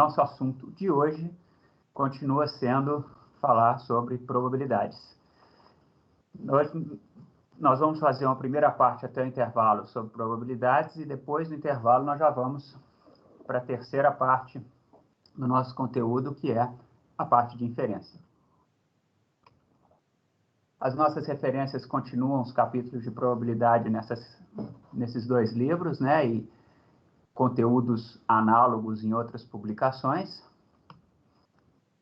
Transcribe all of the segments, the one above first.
nosso assunto de hoje continua sendo falar sobre probabilidades. Nós vamos fazer uma primeira parte até o intervalo sobre probabilidades e depois do intervalo nós já vamos para a terceira parte do nosso conteúdo, que é a parte de inferência. As nossas referências continuam os capítulos de probabilidade nesses dois livros, né, e conteúdos análogos em outras publicações.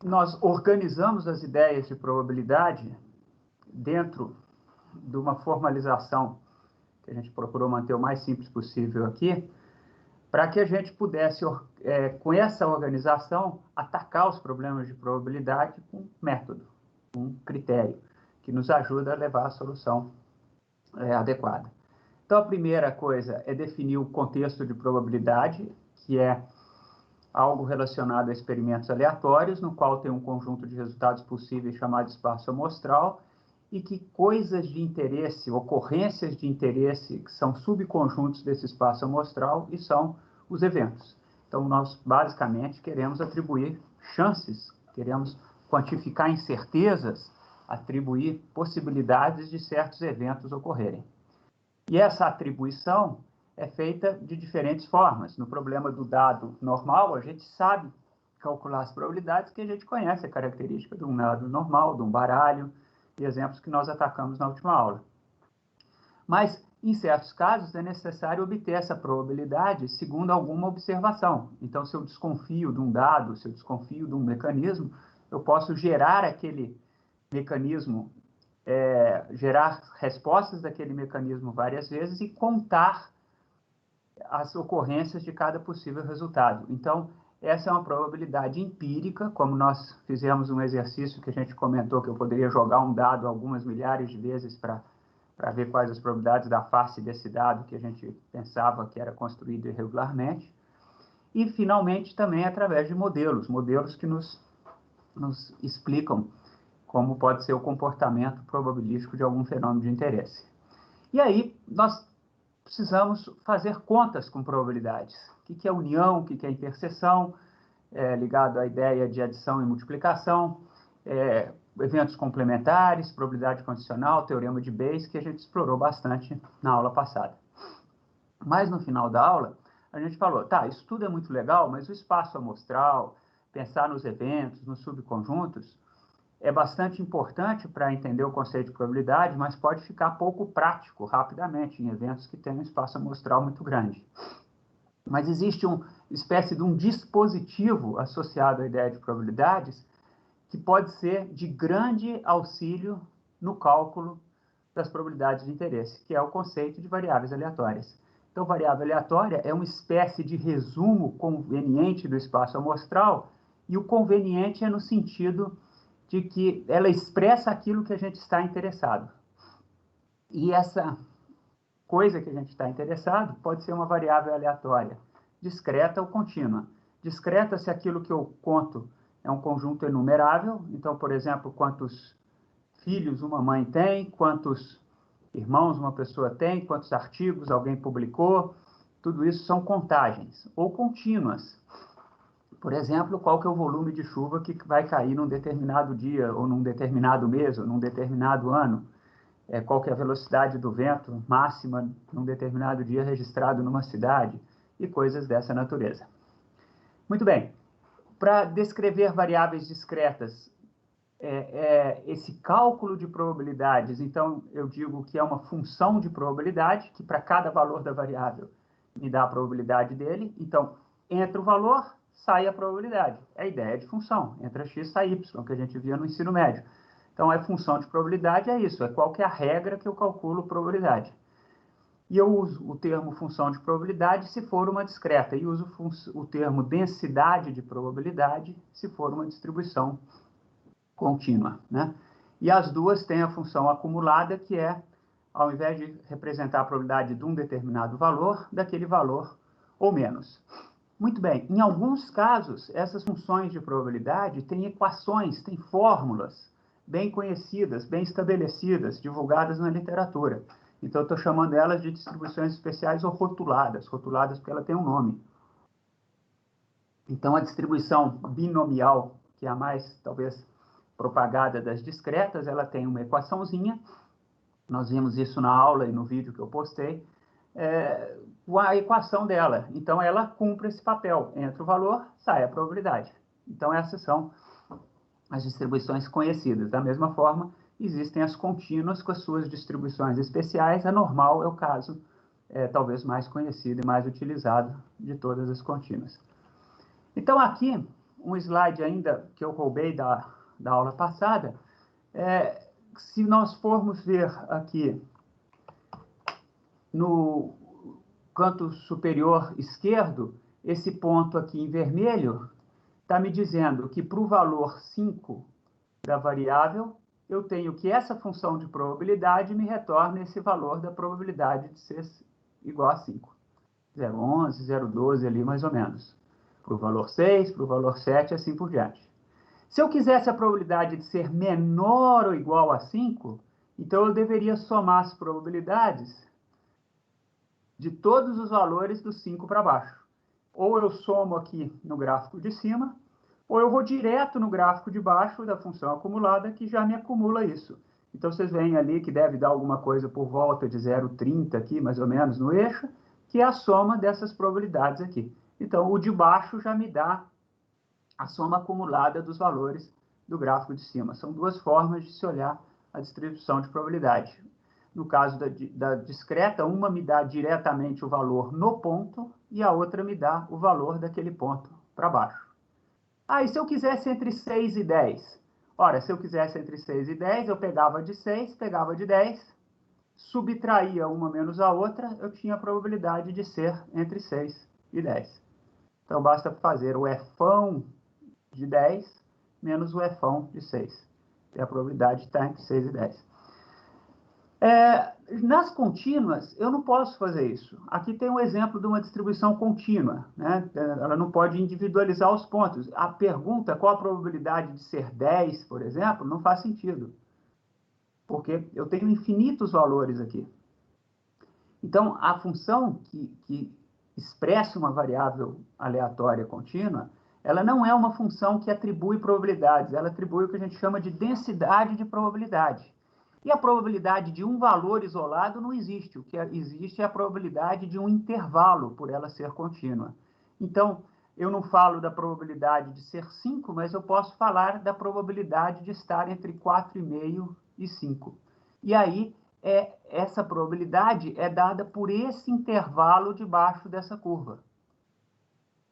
Nós organizamos as ideias de probabilidade dentro de uma formalização que a gente procurou manter o mais simples possível aqui, para que a gente pudesse, com essa organização, atacar os problemas de probabilidade com método, com critério, que nos ajuda a levar a solução adequada. Então, a primeira coisa é definir o contexto de probabilidade, que é algo relacionado a experimentos aleatórios, no qual tem um conjunto de resultados possíveis chamado espaço amostral, e que coisas de interesse, ocorrências de interesse, que são subconjuntos desse espaço amostral, e são os eventos. Então, nós basicamente queremos atribuir chances, queremos quantificar incertezas, atribuir possibilidades de certos eventos ocorrerem. E essa atribuição é feita de diferentes formas. No problema do dado normal, a gente sabe calcular as probabilidades que a gente conhece a característica de um dado normal, de um baralho, e exemplos que nós atacamos na última aula. Mas, em certos casos, é necessário obter essa probabilidade segundo alguma observação. Então, se eu desconfio de um dado, se eu desconfio de um mecanismo, eu posso gerar aquele mecanismo, gerar respostas daquele mecanismo várias vezes e contar as ocorrências de cada possível resultado. Então, essa é uma probabilidade empírica, como nós fizemos um exercício que a gente comentou que eu poderia jogar um dado algumas milhares de vezes para ver quais as probabilidades da face desse dado que a gente pensava que era construído irregularmente. E, finalmente, também através de modelos que nos explicam como pode ser o comportamento probabilístico de algum fenômeno de interesse. E aí, nós precisamos fazer contas com probabilidades. O que é união, o que é interseção, ligado à ideia de adição e multiplicação, eventos complementares, probabilidade condicional, teorema de Bayes, que a gente explorou bastante na aula passada. Mas no final da aula, a gente falou, tá, isso tudo é muito legal, mas o espaço amostral, pensar nos eventos, nos subconjuntos, é bastante importante para entender o conceito de probabilidade, mas pode ficar pouco prático rapidamente em eventos que têm um espaço amostral muito grande. Mas existe uma espécie de um dispositivo associado à ideia de probabilidades que pode ser de grande auxílio no cálculo das probabilidades de interesse, que é o conceito de variáveis aleatórias. Então, variável aleatória é uma espécie de resumo conveniente do espaço amostral, e o conveniente é no sentido de que ela expressa aquilo que a gente está interessado. E essa coisa que a gente está interessado pode ser uma variável aleatória, discreta ou contínua. Discreta se aquilo que eu conto é um conjunto enumerável, então, por exemplo, quantos filhos uma mãe tem, quantos irmãos uma pessoa tem, quantos artigos alguém publicou, tudo isso são contagens. Ou contínuas. Por exemplo, qual que é o volume de chuva que vai cair num determinado dia, ou num determinado mês, ou num determinado ano. Qual que é a velocidade do vento máxima num determinado dia registrado numa cidade, e coisas dessa natureza. Muito bem. Para descrever variáveis discretas, esse cálculo de probabilidades, então eu digo que é uma função de probabilidade, que para cada valor da variável me dá a probabilidade dele. Então, entra o valor, sai a probabilidade. É a ideia de função. Entra x, sai y, que a gente via no ensino médio. Então, a função de probabilidade é isso, qual que é a regra que eu calculo probabilidade. E eu uso o termo função de probabilidade se for uma discreta, e uso o termo densidade de probabilidade se for uma distribuição contínua, né? E as duas têm a função acumulada, que é, ao invés de representar a probabilidade de um determinado valor, daquele valor ou menos. Muito bem, em alguns casos, essas funções de probabilidade têm equações, têm fórmulas bem conhecidas, bem estabelecidas, divulgadas na literatura. Então, eu estou chamando elas de distribuições especiais ou rotuladas porque ela tem um nome. Então, a distribuição binomial, que é a mais, talvez, propagada das discretas, ela tem uma equaçãozinha. Nós vimos isso na aula e no vídeo que eu postei. A equação dela. Então, ela cumpre esse papel. Entra o valor, sai a probabilidade. Então, essas são as distribuições conhecidas. Da mesma forma, existem as contínuas com as suas distribuições especiais. A normal é o caso, talvez mais conhecido e mais utilizado de todas as contínuas. Então, aqui, um slide ainda que eu roubei da aula passada. Se nós formos ver aqui no canto superior esquerdo, esse ponto aqui em vermelho está me dizendo que para o valor 5 da variável, eu tenho que essa função de probabilidade me retorna esse valor da probabilidade de ser igual a 5. 0,11, 0,12 ali mais ou menos. Para o valor 6, para o valor 7, assim por diante. Se eu quisesse a probabilidade de ser menor ou igual a 5, então eu deveria somar as probabilidades de todos os valores do 5 para baixo. Ou eu somo aqui no gráfico de cima, ou eu vou direto no gráfico de baixo da função acumulada, que já me acumula isso. Então, vocês veem ali que deve dar alguma coisa por volta de 0,30 aqui, mais ou menos, no eixo, que é a soma dessas probabilidades aqui. Então, o de baixo já me dá a soma acumulada dos valores do gráfico de cima. São duas formas de se olhar a distribuição de probabilidade. No caso da discreta, uma me dá diretamente o valor no ponto e a outra me dá o valor daquele ponto para baixo. E se eu quisesse entre 6 e 10? Ora, se eu quisesse entre 6 e 10, eu pegava de 6, pegava de 10, subtraía uma menos a outra, eu tinha a probabilidade de ser entre 6 e 10. Então, basta fazer o Fão de 10 menos o Fão de 6. E a probabilidade está entre 6 e 10. Nas contínuas, eu não posso fazer isso. Aqui tem um exemplo de uma distribuição contínua, né? Ela não pode individualizar os pontos. A pergunta, qual a probabilidade de ser 10, por exemplo, não faz sentido. Porque eu tenho infinitos valores aqui. Então, a função que expressa uma variável aleatória contínua, ela não é uma função que atribui probabilidades, ela atribui o que a gente chama de densidade de probabilidade. E a probabilidade de um valor isolado não existe. O que existe é a probabilidade de um intervalo por ela ser contínua. Então, eu não falo da probabilidade de ser 5, mas eu posso falar da probabilidade de estar entre 4,5 e 5. E aí, essa probabilidade é dada por esse intervalo debaixo dessa curva.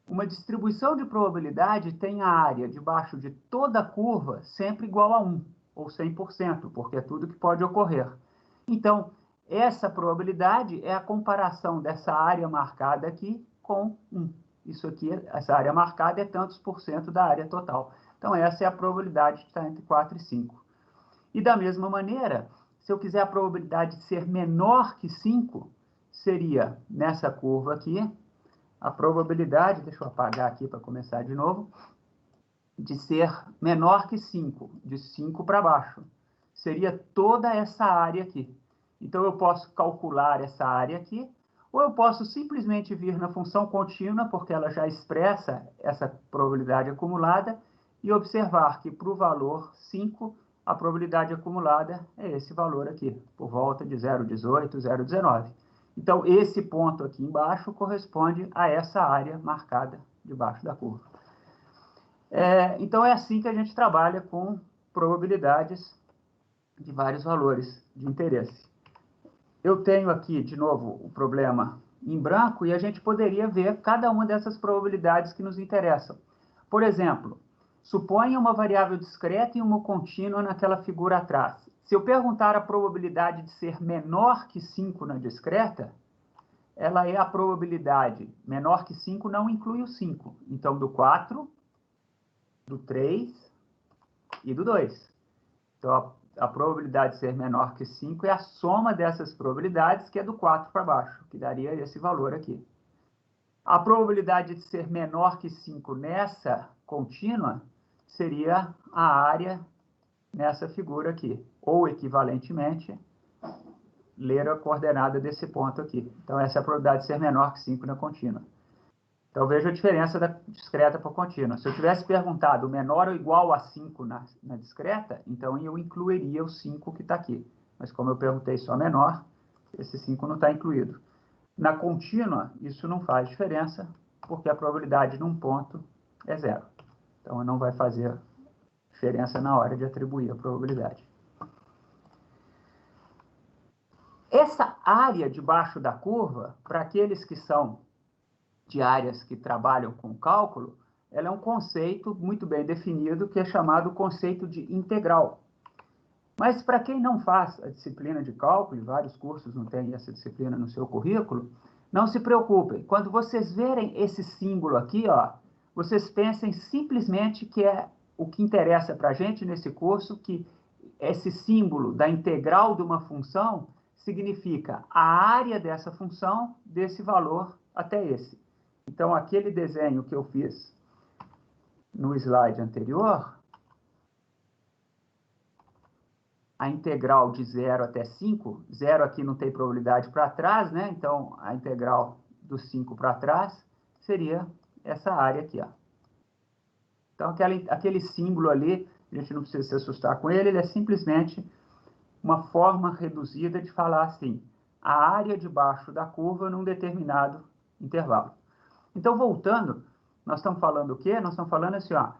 Uma distribuição de probabilidade tem a área debaixo de toda a curva sempre igual a 1, ou 100%, porque é tudo que pode ocorrer. Então, essa probabilidade é a comparação dessa área marcada aqui com 1. Isso aqui, essa área marcada é tantos por cento da área total. Então, essa é a probabilidade que está entre 4 e 5. E da mesma maneira, se eu quiser a probabilidade de ser menor que 5, seria nessa curva aqui, a probabilidade, deixa eu apagar aqui para começar de novo, de ser menor que 5, de 5 para baixo. Seria toda essa área aqui. Então, eu posso calcular essa área aqui, ou eu posso simplesmente vir na função contínua, porque ela já expressa essa probabilidade acumulada, e observar que para o valor 5, a probabilidade acumulada é esse valor aqui, por volta de 0,18, 0,19. Então, esse ponto aqui embaixo corresponde a essa área marcada debaixo da curva. Então, é assim que a gente trabalha com probabilidades de vários valores de interesse. Eu tenho aqui, de novo, o problema em branco e a gente poderia ver cada uma dessas probabilidades que nos interessam. Por exemplo, suponha uma variável discreta e uma contínua naquela figura atrás. Se eu perguntar a probabilidade de ser menor que 5 na discreta, ela é a probabilidade menor que 5, não inclui o 5. Então, do 4, do 3 e do 2. Então, a probabilidade de ser menor que 5 é a soma dessas probabilidades, que é do 4 para baixo, que daria esse valor aqui. A probabilidade de ser menor que 5 nessa contínua seria a área nessa figura aqui, ou equivalentemente, ler a coordenada desse ponto aqui. Então, essa é a probabilidade de ser menor que 5 na contínua. Então, veja a diferença da discreta para a contínua. Se eu tivesse perguntado menor ou igual a 5 na discreta, então eu incluiria o 5 que está aqui. Mas como eu perguntei só menor, esse 5 não está incluído. Na contínua, isso não faz diferença, porque a probabilidade num ponto é zero. Então, não vai fazer diferença na hora de atribuir a probabilidade. Essa área debaixo da curva, para aqueles que são de áreas que trabalham com cálculo, ela é um conceito muito bem definido, que é chamado conceito de integral. Mas para quem não faz a disciplina de cálculo, e vários cursos não têm essa disciplina no seu currículo, não se preocupem. Quando vocês verem esse símbolo aqui, ó, vocês pensem simplesmente que é o que interessa para a gente nesse curso, que esse símbolo da integral de uma função significa a área dessa função, desse valor até esse. Então, aquele desenho que eu fiz no slide anterior, a integral de 0 até 5, 0 aqui não tem probabilidade para trás, né? Então, a integral do 5 para trás seria essa área aqui, ó. Então, aquele símbolo ali, a gente não precisa se assustar com ele, ele é simplesmente uma forma reduzida de falar assim, a área debaixo da curva num determinado intervalo. Então, voltando, nós estamos falando o quê? Nós estamos falando assim, ó,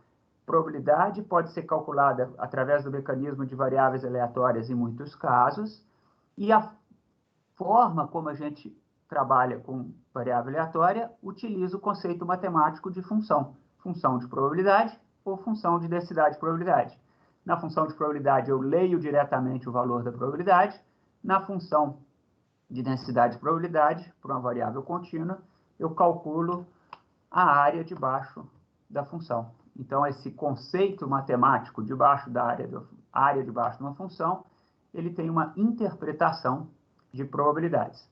probabilidade pode ser calculada através do mecanismo de variáveis aleatórias em muitos casos, e a forma como a gente trabalha com variável aleatória utiliza o conceito matemático de função. Função de probabilidade ou função de densidade de probabilidade. Na função de probabilidade, eu leio diretamente o valor da probabilidade. Na função de densidade de probabilidade, por uma variável contínua, eu calculo a área debaixo da função. Então, esse conceito matemático debaixo da área debaixo de uma função, ele tem uma interpretação de probabilidades.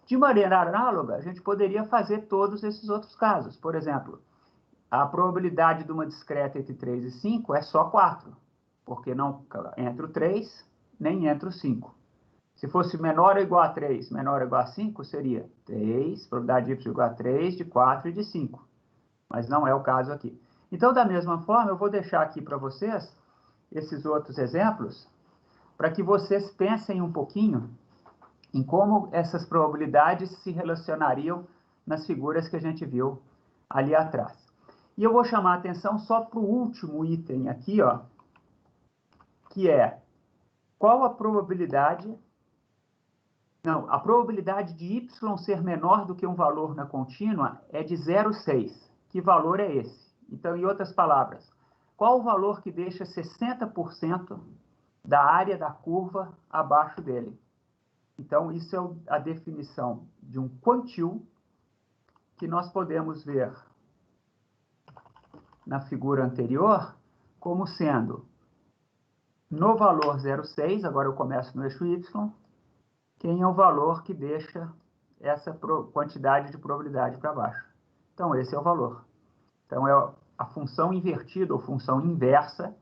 De maneira análoga, a gente poderia fazer todos esses outros casos. Por exemplo, a probabilidade de uma discreta entre 3 e 5 é só 4, porque não entra o 3, nem entra o 5. Se fosse menor ou igual a 3, menor ou igual a 5, seria 3, probabilidade de y igual a 3, de 4 e de 5. Mas não é o caso aqui. Então, da mesma forma, eu vou deixar aqui para vocês esses outros exemplos, para que vocês pensem um pouquinho em como essas probabilidades se relacionariam nas figuras que a gente viu ali atrás. E eu vou chamar a atenção só para o último item aqui, ó, que é qual a probabilidade... Não, a probabilidade de y ser menor do que um valor na contínua é de 0,6. Que valor é esse? Então, em outras palavras, qual o valor que deixa 60% da área da curva abaixo dele? Então, isso é a definição de um quantil que nós podemos ver na figura anterior como sendo no valor 0,6, agora eu começo no eixo y, quem é o valor que deixa essa quantidade de probabilidade para baixo. Então, esse é o valor. Então, é a função invertida ou função inversa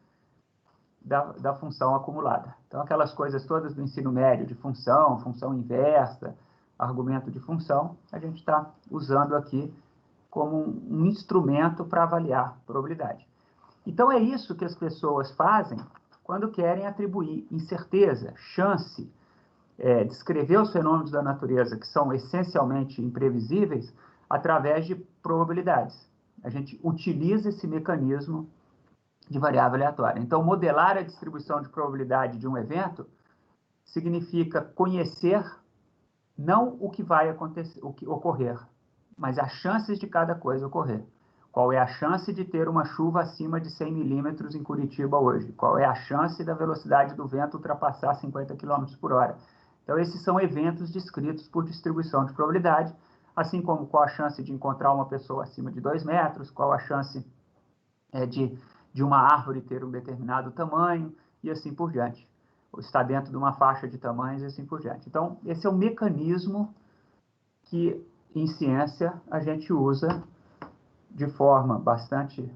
da função acumulada. Então, aquelas coisas todas do ensino médio de função, função inversa, argumento de função, a gente está usando aqui como um instrumento para avaliar probabilidade. Então, é isso que as pessoas fazem quando querem atribuir incerteza, chance, descrever os fenômenos da natureza que são essencialmente imprevisíveis através de probabilidades. A gente utiliza esse mecanismo de variável aleatória. Então, modelar a distribuição de probabilidade de um evento significa conhecer não o que vai acontecer, o que ocorrer, mas as chances de cada coisa ocorrer. Qual é a chance de ter uma chuva acima de 100 milímetros em Curitiba hoje? Qual é a chance da velocidade do vento ultrapassar 50 km por hora? Então, esses são eventos descritos por distribuição de probabilidade, assim como qual a chance de encontrar uma pessoa acima de 2 metros, qual a chance de uma árvore ter um determinado tamanho, e assim por diante. Ou está dentro de uma faixa de tamanhos, e assim por diante. Então, esse é o mecanismo que, em ciência, a gente usa de forma bastante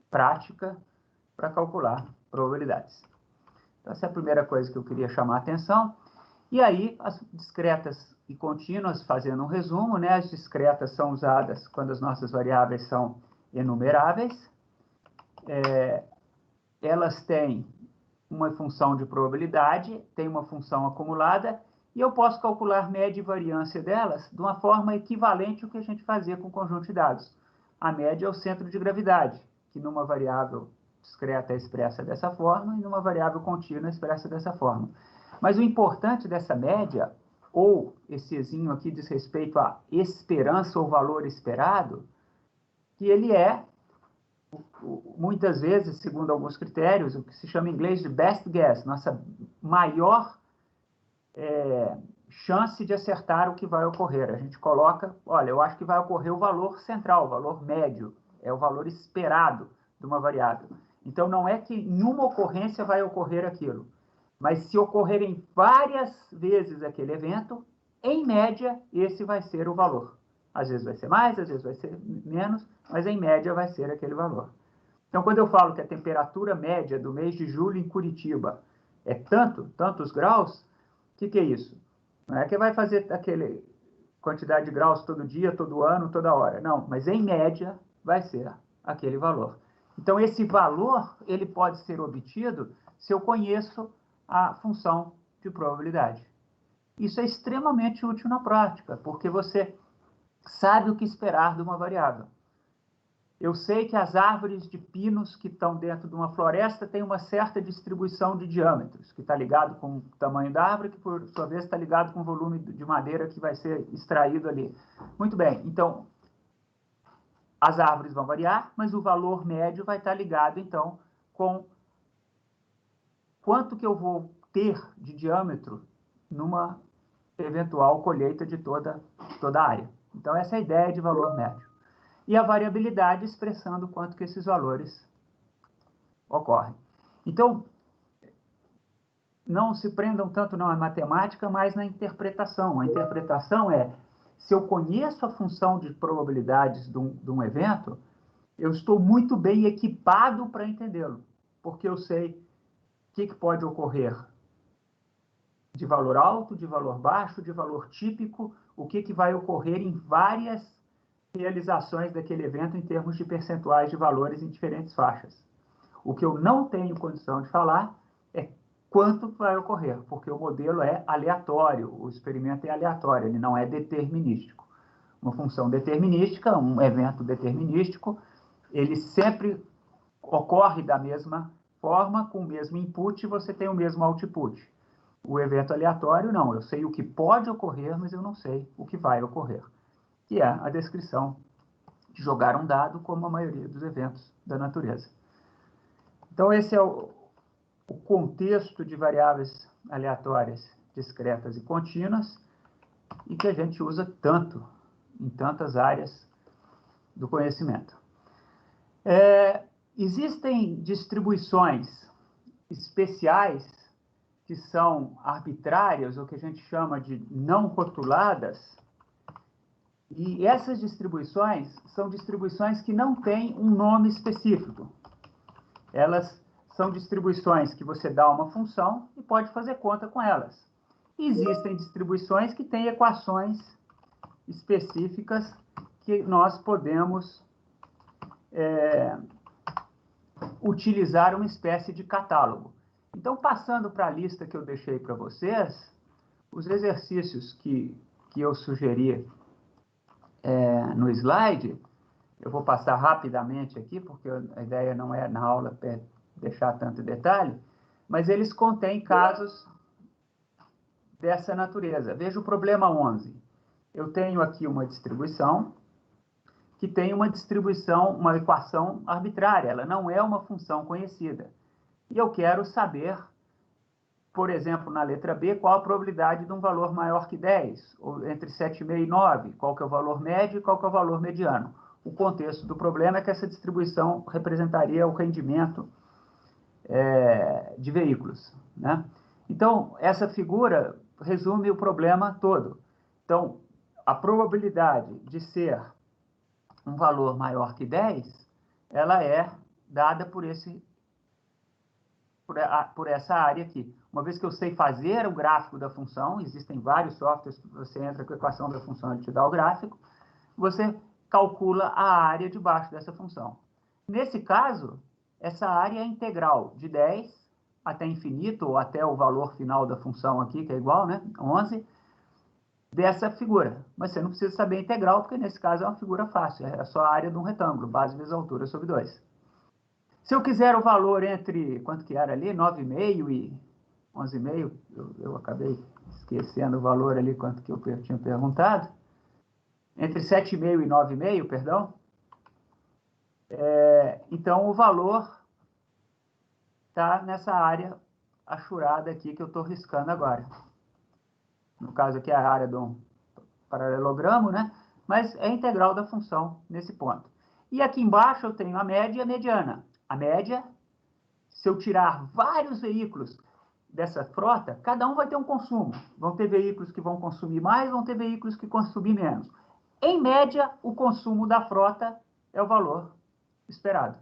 prática para calcular probabilidades. Então, essa é a primeira coisa que eu queria chamar a atenção. E aí, as discretas e contínuas, fazendo um resumo, né, as discretas são usadas quando as nossas variáveis são enumeráveis. Elas têm uma função de probabilidade, tem uma função acumulada, e eu posso calcular média e variância delas de uma forma equivalente ao que a gente fazia com o conjunto de dados. A média é o centro de gravidade, que numa variável discreta é expressa dessa forma e numa variável contínua é expressa dessa forma. Mas o importante dessa média, ou esse ezinho aqui diz respeito à esperança ou valor esperado, que ele é, muitas vezes, segundo alguns critérios, o que se chama em inglês de best guess, nossa maior chance de acertar o que vai ocorrer. A gente coloca, olha, eu acho que vai ocorrer o valor central, o valor médio, é o valor esperado de uma variável. Então, não é que em uma ocorrência vai ocorrer aquilo, mas se ocorrerem várias vezes aquele evento, em média, esse vai ser o valor. Às vezes vai ser mais, às vezes vai ser menos, mas em média vai ser aquele valor. Então, quando eu falo que a temperatura média do mês de julho em Curitiba é tantos graus, o que é isso? Não é que vai fazer aquele quantidade de graus todo dia, todo ano, toda hora. Não, mas em média vai ser aquele valor. Então, esse valor, ele pode ser obtido se eu conheço a função de probabilidade. Isso é extremamente útil na prática, porque você sabe o que esperar de uma variável. Eu sei que as árvores de pinos que estão dentro de uma floresta têm uma certa distribuição de diâmetros, que está ligado com o tamanho da árvore, que por sua vez está ligado com o volume de madeira que vai ser extraído ali. Muito bem, então, as árvores vão variar, mas o valor médio vai estar ligado, então, com quanto que eu vou ter de diâmetro numa eventual colheita de toda a área. Então, essa é a ideia de valor médio. E a variabilidade expressando quanto que esses valores ocorrem. Então, não se prendam tanto na matemática, mas na interpretação. A interpretação é, se eu conheço a função de probabilidades de um evento, eu estou muito bem equipado para entendê-lo, porque eu sei o que pode ocorrer de valor alto, de valor baixo, de valor típico, o que vai ocorrer em várias realizações daquele evento em termos de percentuais de valores em diferentes faixas. O que eu não tenho condição de falar é quanto vai ocorrer, porque o modelo é aleatório, o experimento é aleatório, ele não é determinístico. Uma função determinística, um evento determinístico, ele sempre ocorre da mesma forma, com o mesmo input, você tem o mesmo output. O evento aleatório, não, eu sei o que pode ocorrer, mas eu não sei o que vai ocorrer, que é a descrição de jogar um dado, como a maioria dos eventos da natureza. Então, esse é o contexto de variáveis aleatórias, discretas e contínuas, e que a gente usa tanto em tantas áreas do conhecimento. Existem distribuições especiais que são arbitrárias, ou que a gente chama de não rotuladas, e essas distribuições são distribuições que não têm um nome específico. Elas são distribuições que você dá uma função e pode fazer conta com elas. E existem distribuições que têm equações específicas que nós podemos utilizar uma espécie de catálogo. Então, passando para a lista que eu deixei para vocês, os exercícios que eu sugeri no slide, eu vou passar rapidamente aqui, porque a ideia não é na aula deixar tanto detalhe, mas eles contêm casos dessa natureza. Veja o problema 11. Eu tenho aqui uma distribuição que tem uma equação arbitrária, ela não é uma função conhecida. E eu quero saber, por exemplo, na letra B, qual a probabilidade de um valor maior que 10, ou entre 7,5 e 9, qual que é o valor médio e qual que é o valor mediano. O contexto do problema é que essa distribuição representaria o rendimento de veículos, né? Então, essa figura resume o problema todo. Então, a probabilidade de ser um valor maior que 10, ela é dada por essa área aqui. uma vez que eu sei fazer o gráfico da função, existem vários softwares que você entra com a equação da função e te dá o gráfico, você calcula a área debaixo dessa função. Nesse caso, essa área é integral de 10 até infinito, ou até o valor final da função aqui, que é igual, né? 11, dessa figura. Mas você não precisa saber a integral, porque nesse caso é uma figura fácil, é só a área de um retângulo, base vezes altura sobre 2. Se eu quiser o valor entre, quanto que era ali? 9,5 e 11,5, eu acabei esquecendo o valor ali, quanto que eu tinha perguntado. Entre 7,5 e 9,5, perdão. Então, o valor está nessa área achurada aqui que eu estou riscando agora. No caso aqui é a área de um paralelogramo, né? Mas é a integral da função nesse ponto. E aqui embaixo eu tenho a média e a mediana. A média, se eu tirar vários veículos dessa frota, cada um vai ter um consumo. Vão ter veículos que vão consumir mais, vão ter veículos que consumir menos. Em média, o consumo da frota é o valor esperado.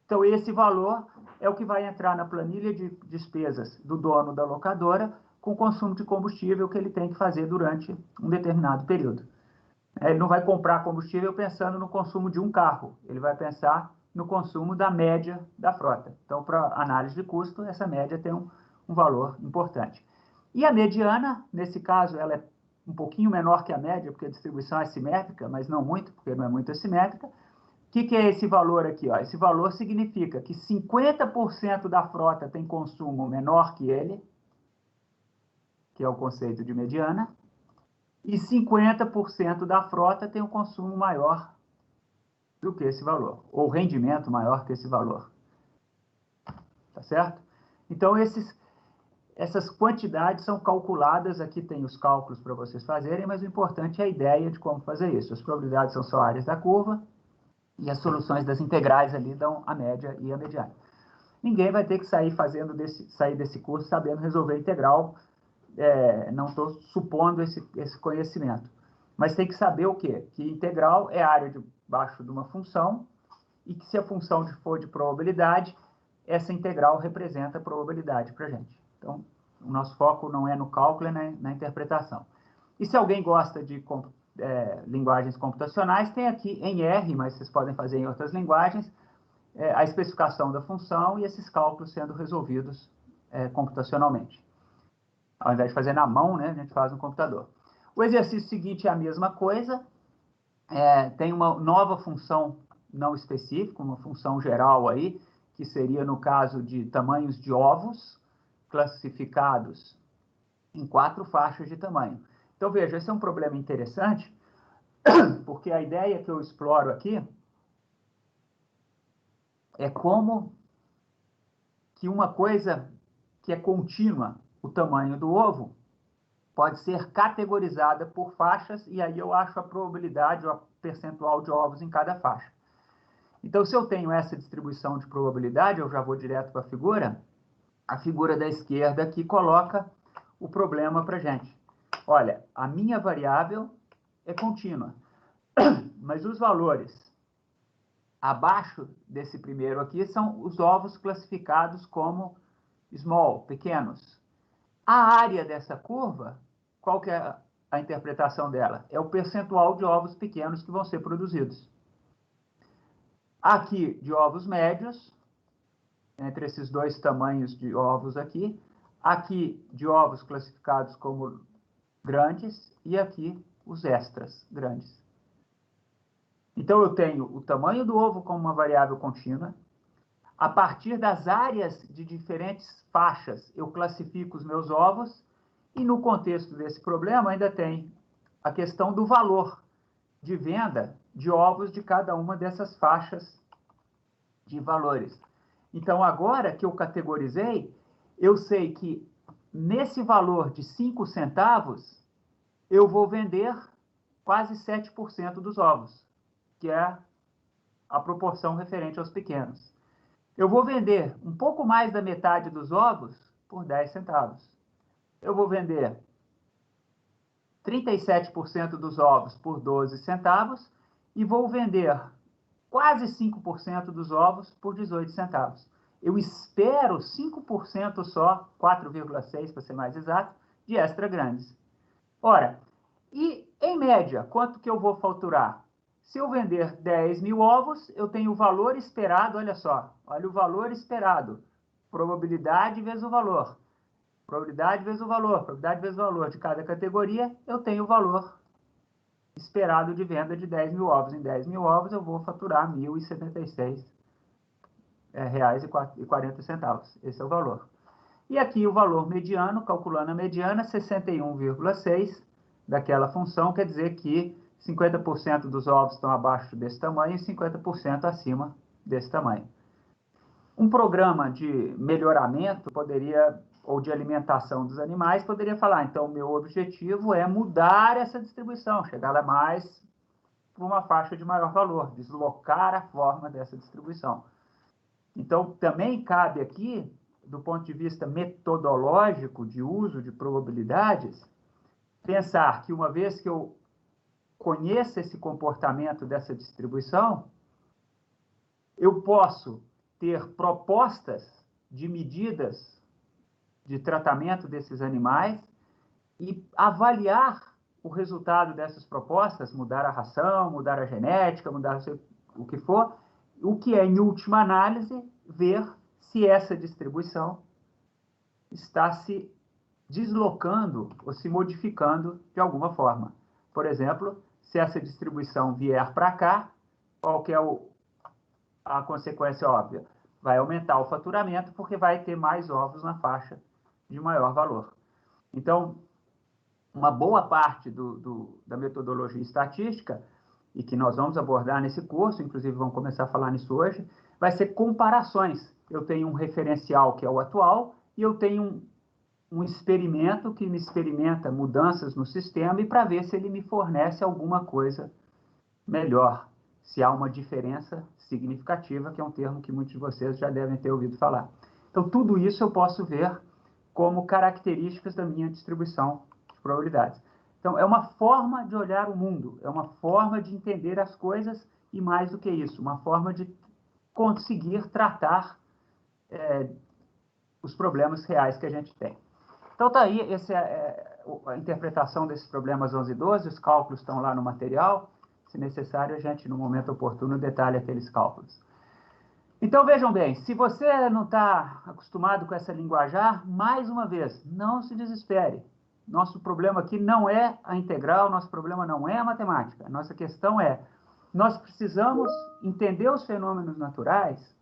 Então, esse valor é o que vai entrar na planilha de despesas do dono da locadora com o consumo de combustível que ele tem que fazer durante um determinado período. Ele não vai comprar combustível pensando no consumo de um carro, ele vai pensar no consumo da média da frota. Então, para análise de custo, essa média tem um valor importante. E a mediana, nesse caso, ela é um pouquinho menor que a média, porque a distribuição é simétrica, mas não muito, porque não é muito assimétrica. O que é esse valor aqui? Ó? Esse valor significa que 50% da frota tem consumo menor que ele, que é o conceito de mediana, e 50% da frota tem um consumo maior do que esse valor, ou rendimento maior que esse valor. Tá certo? Então, essas quantidades são calculadas, aqui tem os cálculos para vocês fazerem, mas o importante é a ideia de como fazer isso. As probabilidades são só áreas da curva, e as soluções das integrais ali dão a média e a mediana. Ninguém vai ter que sair desse curso sabendo resolver integral, não estou supondo esse conhecimento. Mas tem que saber o quê? Que integral é a área debaixo de uma função, e que se a função for de probabilidade, essa integral representa a probabilidade para a gente. Então, o nosso foco não é no cálculo, é na interpretação. E se alguém gosta de linguagens computacionais, tem aqui em R, mas vocês podem fazer em outras linguagens, a especificação da função e esses cálculos sendo resolvidos computacionalmente. Ao invés de fazer na mão, né, a gente faz no computador. O exercício seguinte é a mesma coisa, tem uma nova função não específica, uma função geral aí, que seria no caso de tamanhos de ovos, classificados em 4 faixas de tamanho. Então, veja, esse é um problema interessante, porque a ideia que eu exploro aqui é como que uma coisa que é contínua, o tamanho do ovo, pode ser categorizada por faixas, e aí eu acho a probabilidade, ou a percentual de ovos em cada faixa. Então, se eu tenho essa distribuição de probabilidade, eu já vou direto para a figura da esquerda aqui coloca o problema para a gente. Olha, a minha variável é contínua, mas os valores abaixo desse primeiro aqui são os ovos classificados como small, pequenos. A área dessa curva, qual que é a interpretação dela? É o percentual de ovos pequenos que vão ser produzidos. Aqui, de ovos médios, entre esses dois tamanhos de ovos aqui, de ovos classificados como grandes, e aqui os extras grandes. Então, eu tenho o tamanho do ovo como uma variável contínua. A partir das áreas de diferentes faixas, eu classifico os meus ovos. E no contexto desse problema, ainda tem a questão do valor de venda de ovos de cada uma dessas faixas de valores. Então, agora que eu categorizei, eu sei que nesse valor de 5 centavos, eu vou vender quase 7% dos ovos, que é a proporção referente aos pequenos. Eu vou vender um pouco mais da metade dos ovos por 10 centavos. Eu vou vender 37% dos ovos por 12 centavos e vou vender quase 5% dos ovos por 18 centavos. eu espero 5% só, 4,6% para ser mais exato, de extra grandes. Ora, e em média, quanto que eu vou faturar? Se eu vender 10 mil ovos, eu tenho o valor esperado, olha só, olha o valor esperado, probabilidade vezes o valor, probabilidade vezes o valor, probabilidade vezes o valor de cada categoria, eu tenho o valor esperado de venda de 10 mil ovos. Em 10 mil ovos eu vou faturar R$ 1.076 reais e 40 centavos. Esse é o valor. E aqui o valor mediano, calculando a mediana, 61,6 daquela função, quer dizer que 50% dos ovos estão abaixo desse tamanho e 50% acima desse tamanho. Um programa de melhoramento poderia, ou de alimentação dos animais, poderia falar, então, o meu objetivo é mudar essa distribuição, chegar lá mais para uma faixa de maior valor, deslocar a forma dessa distribuição. Então, também cabe aqui, do ponto de vista metodológico de uso de probabilidades, pensar que uma vez que eu conheça esse comportamento dessa distribuição, eu posso ter propostas de medidas de tratamento desses animais e avaliar o resultado dessas propostas, mudar a ração, mudar a genética, mudar o que for, o que é, em última análise, ver se essa distribuição está se deslocando ou se modificando de alguma forma. Por exemplo, se essa distribuição vier para cá, qual que é a consequência óbvia? Vai aumentar o faturamento porque vai ter mais ovos na faixa de maior valor. Então, uma boa parte da metodologia estatística, e que nós vamos abordar nesse curso, inclusive vamos começar a falar nisso hoje, vai ser comparações. Eu tenho um referencial que é o atual e eu tenho um experimento que me experimenta mudanças no sistema e para ver se ele me fornece alguma coisa melhor, se há uma diferença significativa, que é um termo que muitos de vocês já devem ter ouvido falar. Então, tudo isso eu posso ver como características da minha distribuição de probabilidades. Então, é uma forma de olhar o mundo, é uma forma de entender as coisas e, mais do que isso, uma forma de conseguir tratar os problemas reais que a gente tem. Então, tá aí, essa é a interpretação desses problemas 11 e 12, os cálculos estão lá no material. Se necessário, a gente, no momento oportuno, detalha aqueles cálculos. Então, vejam bem, se você não está acostumado com essa linguajar, mais uma vez, não se desespere. Nosso problema aqui não é a integral, nosso problema não é a matemática. Nossa questão é, nós precisamos entender os fenômenos naturais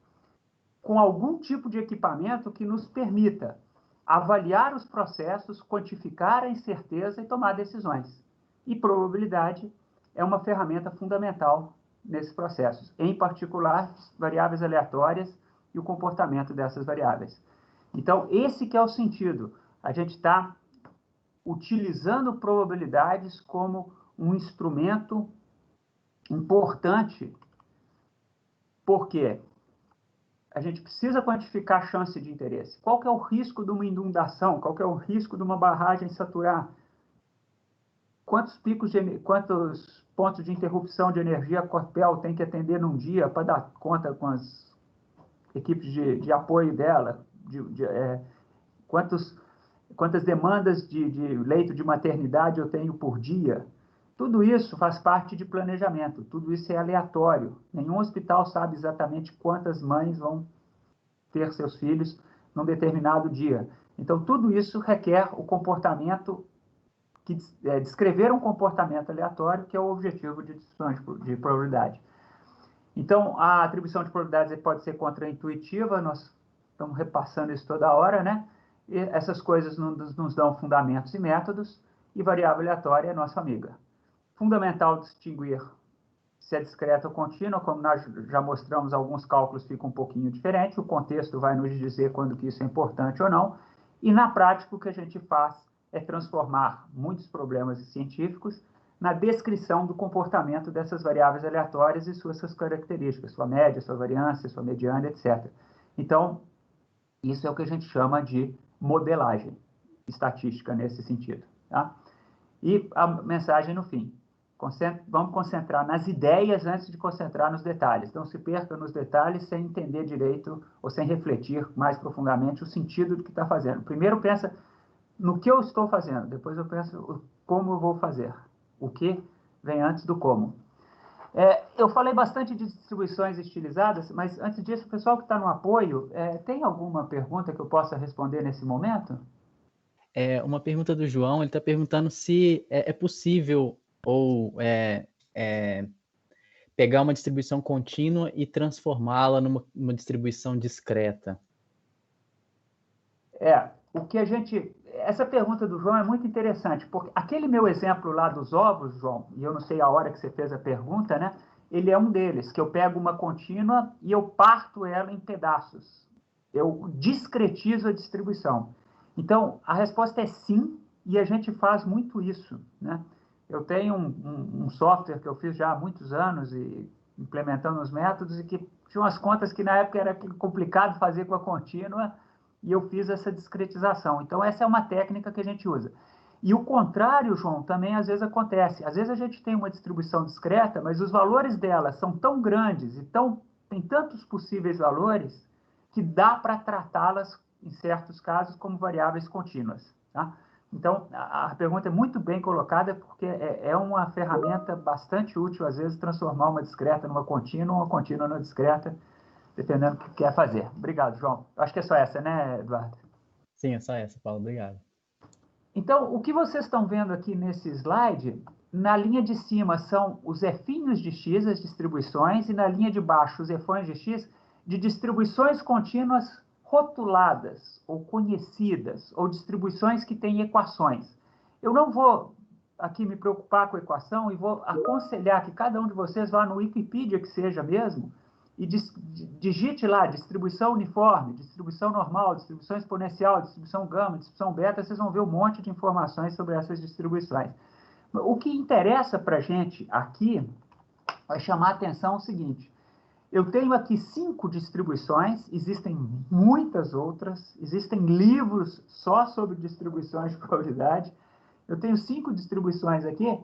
com algum tipo de equipamento que nos permita avaliar os processos, quantificar a incerteza e tomar decisões. E probabilidade é uma ferramenta fundamental nesses processos, em particular, variáveis aleatórias e o comportamento dessas variáveis. Então, esse que é o sentido. A gente está utilizando probabilidades como um instrumento importante, porque a gente precisa quantificar a chance de interesse. Qual que é o risco de uma inundação? Qual que é o risco de uma barragem saturar? Quantos pontos de interrupção de energia a Copel tem que atender num dia para dar conta com as equipes de apoio dela? Quantas demandas de leito de maternidade eu tenho por dia? Tudo isso faz parte de planejamento, tudo isso é aleatório. Nenhum hospital sabe exatamente quantas mães vão ter seus filhos num determinado dia. Então, tudo isso requer o comportamento, descrever um comportamento aleatório, que é o objetivo de distribuição de probabilidade. Então, a atribuição de probabilidades pode ser contraintuitiva, nós estamos repassando isso toda hora, né? E essas coisas nos dão fundamentos e métodos, e variável aleatória é nossa amiga. Fundamental distinguir se é discreta ou contínua, como nós já mostramos, alguns cálculos ficam um pouquinho diferentes, o contexto vai nos dizer quando que isso é importante ou não, e na prática o que a gente faz é transformar muitos problemas científicos na descrição do comportamento dessas variáveis aleatórias e suas características, sua média, sua variância, sua mediana, etc. Então, isso é o que a gente chama de modelagem estatística nesse sentido. Tá? E a mensagem no fim. Vamos concentrar nas ideias antes de concentrar nos detalhes. Não se perca nos detalhes sem entender direito ou sem refletir mais profundamente o sentido do que está fazendo. Primeiro pensa no que eu estou fazendo, depois eu penso como eu vou fazer. O que vem antes do como. Eu falei bastante de distribuições estilizadas, mas antes disso, o pessoal que está no apoio, tem alguma pergunta que eu possa responder nesse momento? Uma pergunta do João, ele está perguntando se é possível ou pegar uma distribuição contínua e transformá-la numa distribuição discreta. Essa pergunta do João é muito interessante, porque aquele meu exemplo lá dos ovos, João, e eu não sei a hora que você fez a pergunta, né? Ele é um deles, que eu pego uma contínua e eu parto ela em pedaços. Eu discretizo a distribuição. Então, a resposta é sim, e a gente faz muito isso, né? Eu tenho um software que eu fiz já há muitos anos, e implementando os métodos, e que tinha umas contas que na época era complicado fazer com a contínua, e eu fiz essa discretização. Então, essa é uma técnica que a gente usa. E o contrário, João, também às vezes acontece. Às vezes a gente tem uma distribuição discreta, mas os valores dela são tão grandes e tem tantos possíveis valores que dá para tratá-las, em certos casos, como variáveis contínuas. Tá? Então, a pergunta é muito bem colocada, porque é uma ferramenta bastante útil, às vezes, transformar uma discreta numa contínua, uma contínua numa discreta, dependendo do que quer fazer. Obrigado, João. Acho que é só essa, né, Eduardo? Sim, é só essa, Paulo. Obrigado. Então, o que vocês estão vendo aqui nesse slide, na linha de cima são os efinhos de x, as distribuições, e na linha de baixo os efões de x, de distribuições contínuas rotuladas, ou conhecidas, ou distribuições que têm equações. Eu não vou aqui me preocupar com a equação e vou aconselhar que cada um de vocês vá no Wikipedia, que seja mesmo, e digite lá distribuição uniforme, distribuição normal, distribuição exponencial, distribuição gama, distribuição beta, vocês vão ver um monte de informações sobre essas distribuições. O que interessa para a gente aqui vai chamar a atenção o seguinte: eu tenho aqui 5 distribuições, existem muitas outras, existem livros só sobre distribuições de probabilidade. Eu tenho 5 distribuições aqui,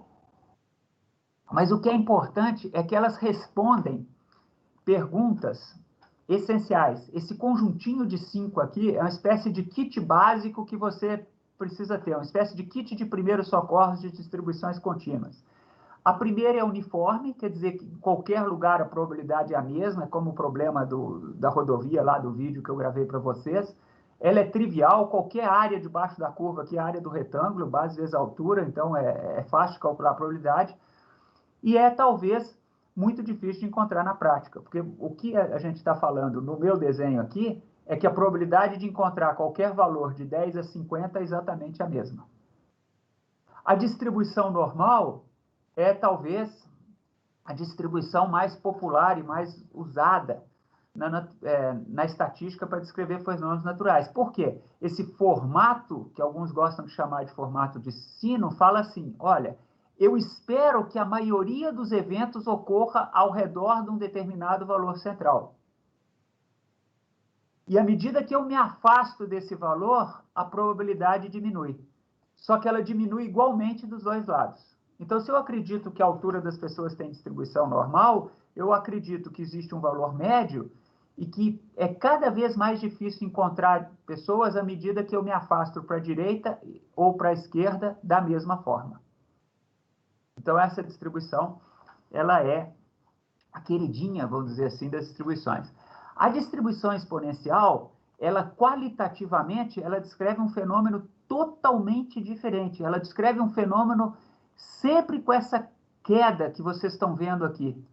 mas o que é importante é que elas respondem perguntas essenciais. Esse conjuntinho de 5 aqui é uma espécie de kit básico que você precisa ter, uma espécie de kit de primeiros socorros de distribuições contínuas. A primeira é uniforme, quer dizer que em qualquer lugar a probabilidade é a mesma, é como o problema da rodovia lá do vídeo que eu gravei para vocês. Ela é trivial, qualquer área debaixo da curva aqui é a área do retângulo, base vezes a altura, então é fácil de calcular a probabilidade. E é talvez muito difícil de encontrar na prática, porque o que a gente está falando no meu desenho aqui é que a probabilidade de encontrar qualquer valor de 10 a 50 é exatamente a mesma. A distribuição normal é talvez a distribuição mais popular e mais usada na estatística para descrever fenômenos naturais. Por quê? Esse formato, que alguns gostam de chamar de formato de sino, fala assim: olha, eu espero que a maioria dos eventos ocorra ao redor de um determinado valor central. E à medida que eu me afasto desse valor, a probabilidade diminui. Só que ela diminui igualmente dos dois lados. Então, se eu acredito que a altura das pessoas tem distribuição normal, eu acredito que existe um valor médio e que é cada vez mais difícil encontrar pessoas à medida que eu me afasto para a direita ou para a esquerda da mesma forma. Então, essa distribuição, ela é a queridinha, vamos dizer assim, das distribuições. A distribuição exponencial, ela qualitativamente, ela descreve um fenômeno totalmente diferente. Ela descreve um fenômeno sempre com essa queda que vocês estão vendo aqui.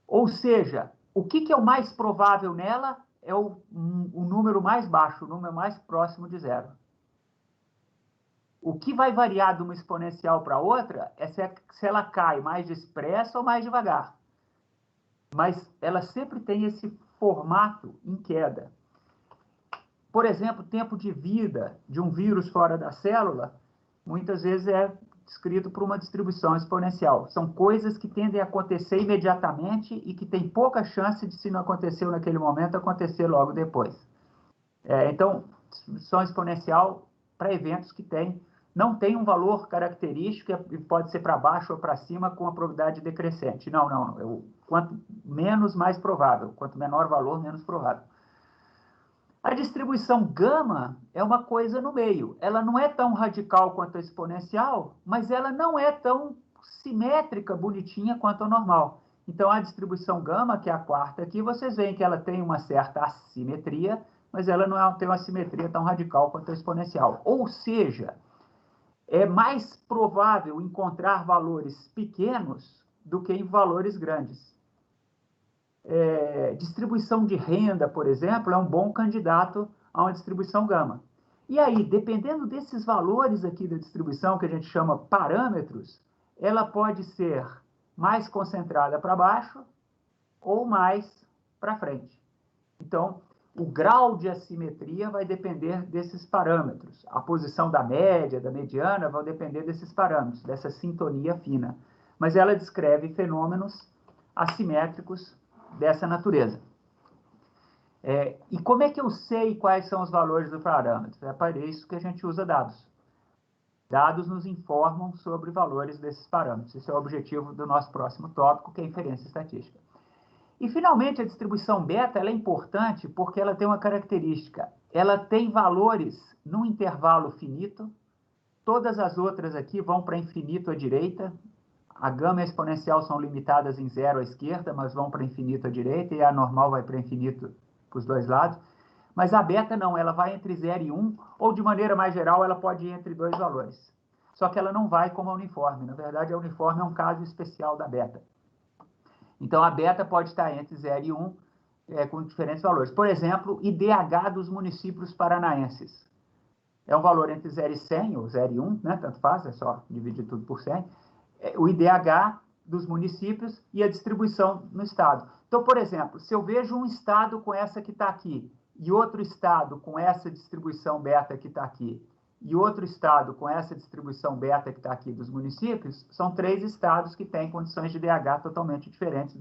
Ou seja, o que é o mais provável nela é o número mais baixo, o número mais próximo de zero. O que vai variar de uma exponencial para outra é se ela cai mais depressa ou mais devagar. Mas ela sempre tem esse formato em queda. Por exemplo, tempo de vida de um vírus fora da célula, muitas vezes é descrito por uma distribuição exponencial. São coisas que tendem a acontecer imediatamente e que tem pouca chance de, se não aconteceu naquele momento, acontecer logo depois. Então, distribuição exponencial para eventos que têm não tem um valor característico e pode ser para baixo ou para cima com a probabilidade decrescente. Não. Quanto menos, mais provável. Quanto menor o valor, menos provável. A distribuição gama é uma coisa no meio. Ela não é tão radical quanto a exponencial, mas ela não é tão simétrica, bonitinha quanto a normal. Então, a distribuição gama, que é a quarta aqui, vocês veem que ela tem uma certa assimetria, mas ela não tem uma simetria tão radical quanto a exponencial. Ou seja, é mais provável encontrar valores pequenos do que em valores grandes. Distribuição de renda, por exemplo, é um bom candidato a uma distribuição gama. E aí, dependendo desses valores aqui da distribuição, que a gente chama parâmetros, ela pode ser mais concentrada para baixo ou mais para frente. Então, o grau de assimetria vai depender desses parâmetros. A posição da média, da mediana, vai depender desses parâmetros, dessa sintonia fina. Mas ela descreve fenômenos assimétricos dessa natureza. E como é que eu sei quais são os valores do parâmetro? É para isso que a gente usa dados. Dados nos informam sobre valores desses parâmetros. Esse é o objetivo do nosso próximo tópico, que é a inferência estatística. E, finalmente, a distribuição beta ela é importante porque ela tem uma característica. Ela tem valores num intervalo finito. Todas as outras aqui vão para infinito à direita. A gama e a exponencial são limitadas em zero à esquerda, mas vão para infinito à direita, e a normal vai para infinito para os dois lados. Mas a beta não, ela vai entre 0 e 1, ou de maneira mais geral, ela pode ir entre dois valores. Só que ela não vai como a uniforme. Na verdade, a uniforme é um caso especial da beta. Então, a beta pode estar entre 0 e 1, com diferentes valores. Por exemplo, IDH dos municípios paranaenses. É um valor entre 0 e 100, ou 0 e 1, né? Tanto faz, é só dividir tudo por 100. O IDH dos municípios e a distribuição no estado. Então, por exemplo, se eu vejo um estado com essa que está aqui, e outro estado com essa distribuição beta que está aqui, e outro estado com essa distribuição beta que está aqui dos municípios, são 3 estados que têm condições de IDH totalmente diferentes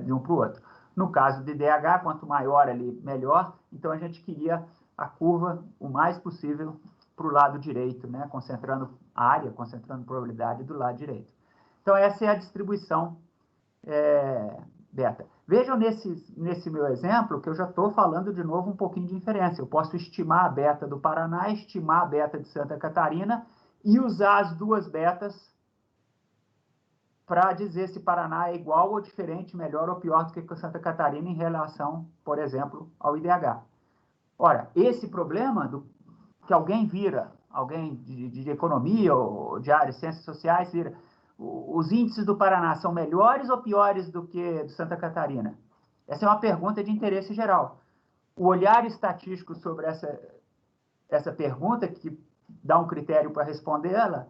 de um para o outro. No caso de IDH, quanto maior ali, melhor. Então, a gente queria a curva o mais possível para o lado direito, né? Concentrando área, concentrando probabilidade do lado direito. Então, essa é a distribuição beta. Vejam nesse meu exemplo que eu já estou falando de novo um pouquinho de inferência. Eu posso estimar a beta do Paraná, estimar a beta de Santa Catarina e usar as duas betas para dizer se Paraná é igual ou diferente, melhor ou pior do que Santa Catarina em relação, por exemplo, ao IDH. Ora, esse problema que alguém de economia ou de área de ciências sociais vira, os índices do Paraná são melhores ou piores do que de Santa Catarina? Essa é uma pergunta de interesse geral. O olhar estatístico sobre essa pergunta, que dá um critério para respondê-la,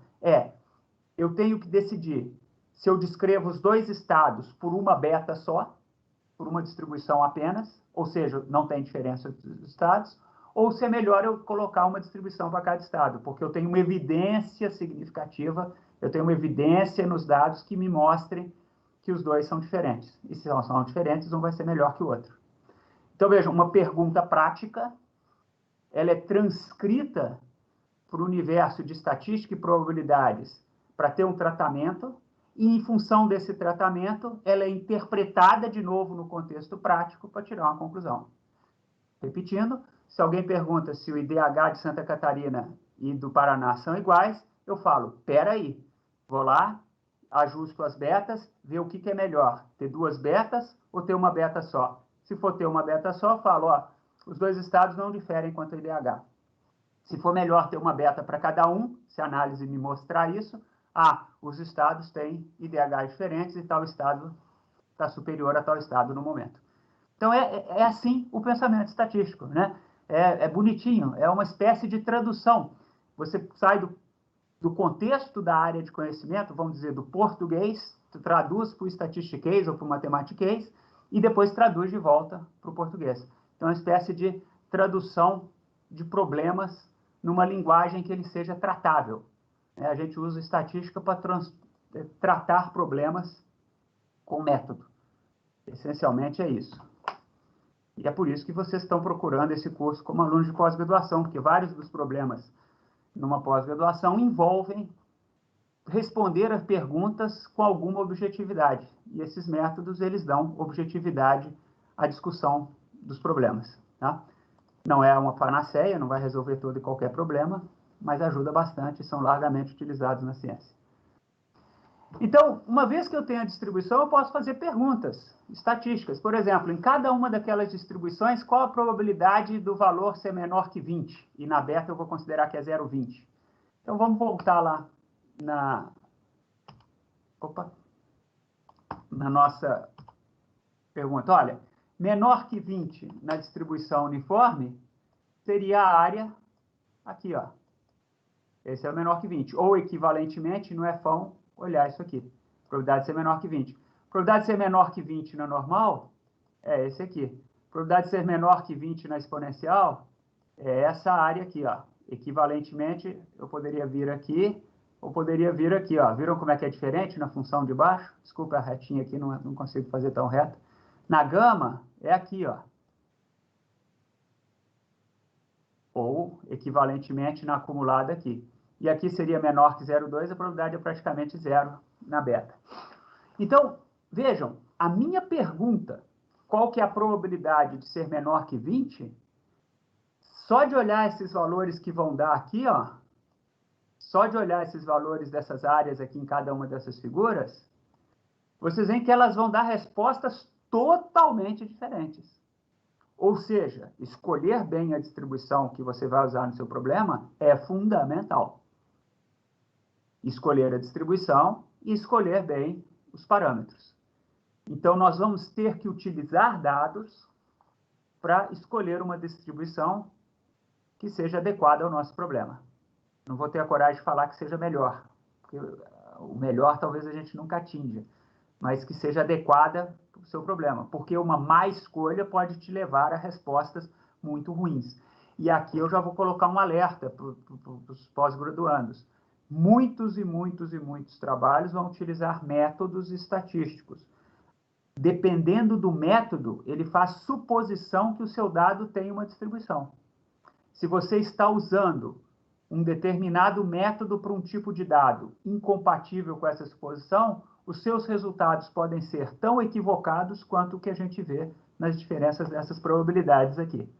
eu tenho que decidir se eu descrevo os dois estados por uma beta só, por uma distribuição apenas, ou seja, não tem diferença dos estados, ou se é melhor eu colocar uma distribuição para cada estado, porque eu tenho uma evidência significativa, eu tenho uma evidência nos dados que me mostrem que os dois são diferentes. E se são diferentes, um vai ser melhor que o outro. Então, vejam, uma pergunta prática, ela é transcrita para o universo de estatística e probabilidades para ter um tratamento, e em função desse tratamento, ela é interpretada de novo no contexto prático para tirar uma conclusão. Repetindo, se alguém pergunta se o IDH de Santa Catarina e do Paraná são iguais, eu falo, espera aí, vou lá, ajusto as betas, ver o que é melhor, ter duas betas ou ter uma beta só. Se for ter uma beta só, eu falo, os dois estados não diferem quanto ao IDH. Se for melhor ter uma beta para cada um, se a análise me mostrar isso, os estados têm IDH diferentes e tal estado está superior a tal estado no momento. Então, é assim o pensamento estatístico, né? É bonitinho, é uma espécie de tradução. Você sai do contexto da área de conhecimento, vamos dizer, do português, traduz para o statistiquês ou para o matematiquês, e depois traduz de volta para o português. Então, é uma espécie de tradução de problemas numa linguagem que ele seja tratável. A gente usa estatística para tratar problemas com método. Essencialmente é isso. E é por isso que vocês estão procurando esse curso como alunos de pós-graduação, porque vários dos problemas numa pós-graduação envolvem responder a perguntas com alguma objetividade. E esses métodos, eles dão objetividade à discussão dos problemas. Tá? Não é uma panaceia, não vai resolver todo e qualquer problema, mas ajuda bastante e são largamente utilizados na ciência. Então, uma vez que eu tenho a distribuição, eu posso fazer perguntas estatísticas. Por exemplo, em cada uma daquelas distribuições, qual a probabilidade do valor ser menor que 20? E na beta eu vou considerar que é 0,20. Então, vamos voltar lá na nossa pergunta. Olha, menor que 20 na distribuição uniforme seria a área aqui, ó. Esse é o menor que 20. Ou, equivalentemente, no EFão, olhar isso aqui. Probabilidade de ser menor que 20. Probabilidade de ser menor que 20 na normal é esse aqui. Probabilidade de ser menor que 20 na exponencial é essa área aqui, ó. Equivalentemente, eu poderia vir aqui, ou poderia vir aqui, ó. Viram como é que é diferente na função de baixo? Desculpa, a retinha aqui não consigo fazer tão reta. Na gama, é aqui, ó. Ou, equivalentemente, na acumulada aqui. E aqui seria menor que 0,2, a probabilidade é praticamente zero na beta. Então, vejam, a minha pergunta, qual que é a probabilidade de ser menor que 20, só de olhar esses valores que vão dar aqui, ó, só de olhar esses valores dessas áreas aqui em cada uma dessas figuras, vocês veem que elas vão dar respostas totalmente diferentes. Ou seja, escolher bem a distribuição que você vai usar no seu problema é fundamental. Escolher a distribuição e escolher bem os parâmetros. Então, nós vamos ter que utilizar dados para escolher uma distribuição que seja adequada ao nosso problema. Não vou ter a coragem de falar que seja melhor, porque o melhor talvez a gente nunca atinja, mas que seja adequada para o seu problema, porque uma má escolha pode te levar a respostas muito ruins. E aqui eu já vou colocar um alerta para os pós-graduandos. Muitos e muitos e muitos trabalhos vão utilizar métodos estatísticos. Dependendo do método, ele faz suposição que o seu dado tem uma distribuição. Se você está usando um determinado método para um tipo de dado incompatível com essa suposição, os seus resultados podem ser tão equivocados quanto o que a gente vê nas diferenças dessas probabilidades aqui.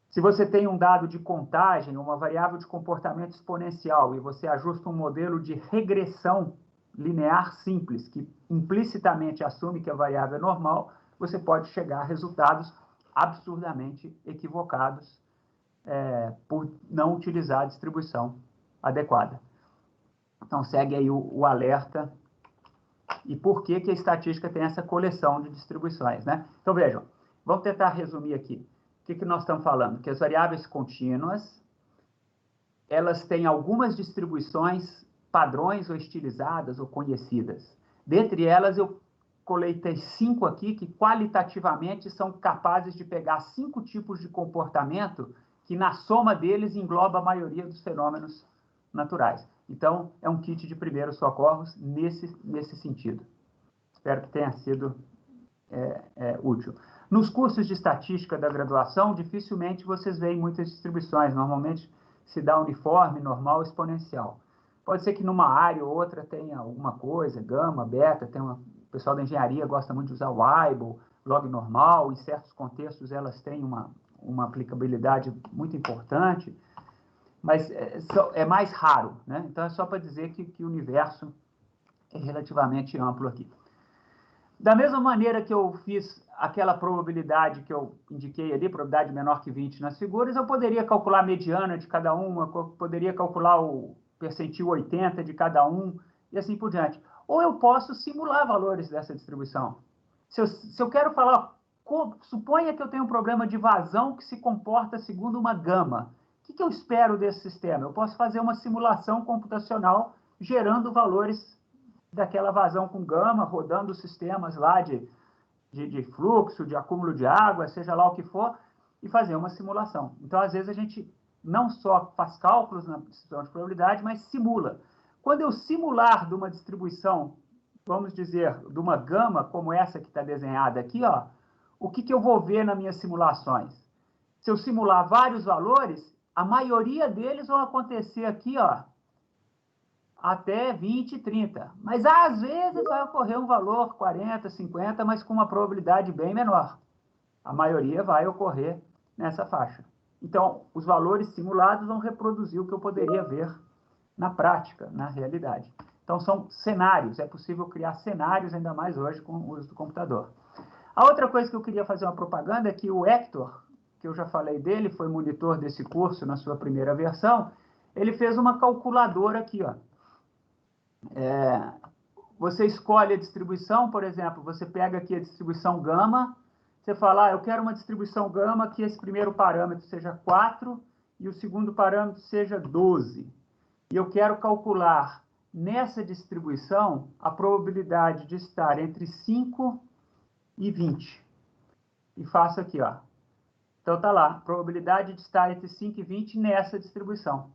Se você tem um dado de contagem, uma variável de comportamento exponencial, e você ajusta um modelo de regressão linear simples, que implicitamente assume que a variável é normal, você pode chegar a resultados absurdamente equivocados por não utilizar a distribuição adequada. Então, segue aí o alerta. E por que a estatística tem essa coleção de distribuições, né? Então, vejam, vamos tentar resumir aqui. O que nós estamos falando? Que as variáveis contínuas, elas têm algumas distribuições padrões ou estilizadas ou conhecidas. Dentre elas, eu coletei 5 aqui que qualitativamente são capazes de pegar 5 tipos de comportamento que na soma deles engloba a maioria dos fenômenos naturais. Então, é um kit de primeiros socorros nesse sentido. Espero que tenha sido útil. Nos cursos de estatística da graduação, dificilmente vocês veem muitas distribuições. Normalmente se dá uniforme, normal, exponencial. Pode ser que numa área ou outra tenha alguma coisa, gama, beta, o pessoal da engenharia gosta muito de usar o Weibull, log normal, em certos contextos elas têm uma aplicabilidade muito importante, mas é mais raro, né? Então é só para dizer que o universo é relativamente amplo aqui. Da mesma maneira que eu fiz aquela probabilidade que eu indiquei ali, probabilidade menor que 20 nas figuras, eu poderia calcular a mediana de cada uma, poderia calcular o percentil 80 de cada um, e assim por diante. Ou eu posso simular valores dessa distribuição. Se eu quero falar, suponha que eu tenho um problema de vazão que se comporta segundo uma gama. O que eu espero desse sistema? Eu posso fazer uma simulação computacional gerando valores daquela vazão com gama, rodando sistemas lá de fluxo, de acúmulo de água, seja lá o que for, e fazer uma simulação. Então, às vezes, a gente não só faz cálculos na distribuição de probabilidade, mas simula. Quando eu simular de uma distribuição, vamos dizer, de uma gama como essa que está desenhada aqui, ó, o que eu vou ver nas minhas simulações? Se eu simular vários valores, a maioria deles vão acontecer aqui, ó, até 20, 30. Mas, às vezes, vai ocorrer um valor 40, 50, mas com uma probabilidade bem menor. A maioria vai ocorrer nessa faixa. Então, os valores simulados vão reproduzir o que eu poderia ver na prática, na realidade. Então, são cenários. É possível criar cenários, ainda mais hoje, com o uso do computador. A outra coisa que eu queria fazer uma propaganda é que o Hector, que eu já falei dele, foi monitor desse curso na sua primeira versão, ele fez uma calculadora aqui, ó. Você escolhe a distribuição, por exemplo, você pega aqui a distribuição gama, você fala, eu quero uma distribuição gama que esse primeiro parâmetro seja 4 e o segundo parâmetro seja 12. E eu quero calcular nessa distribuição a probabilidade de estar entre 5 e 20. E faço aqui, ó. Então tá lá, probabilidade de estar entre 5 e 20 nessa distribuição.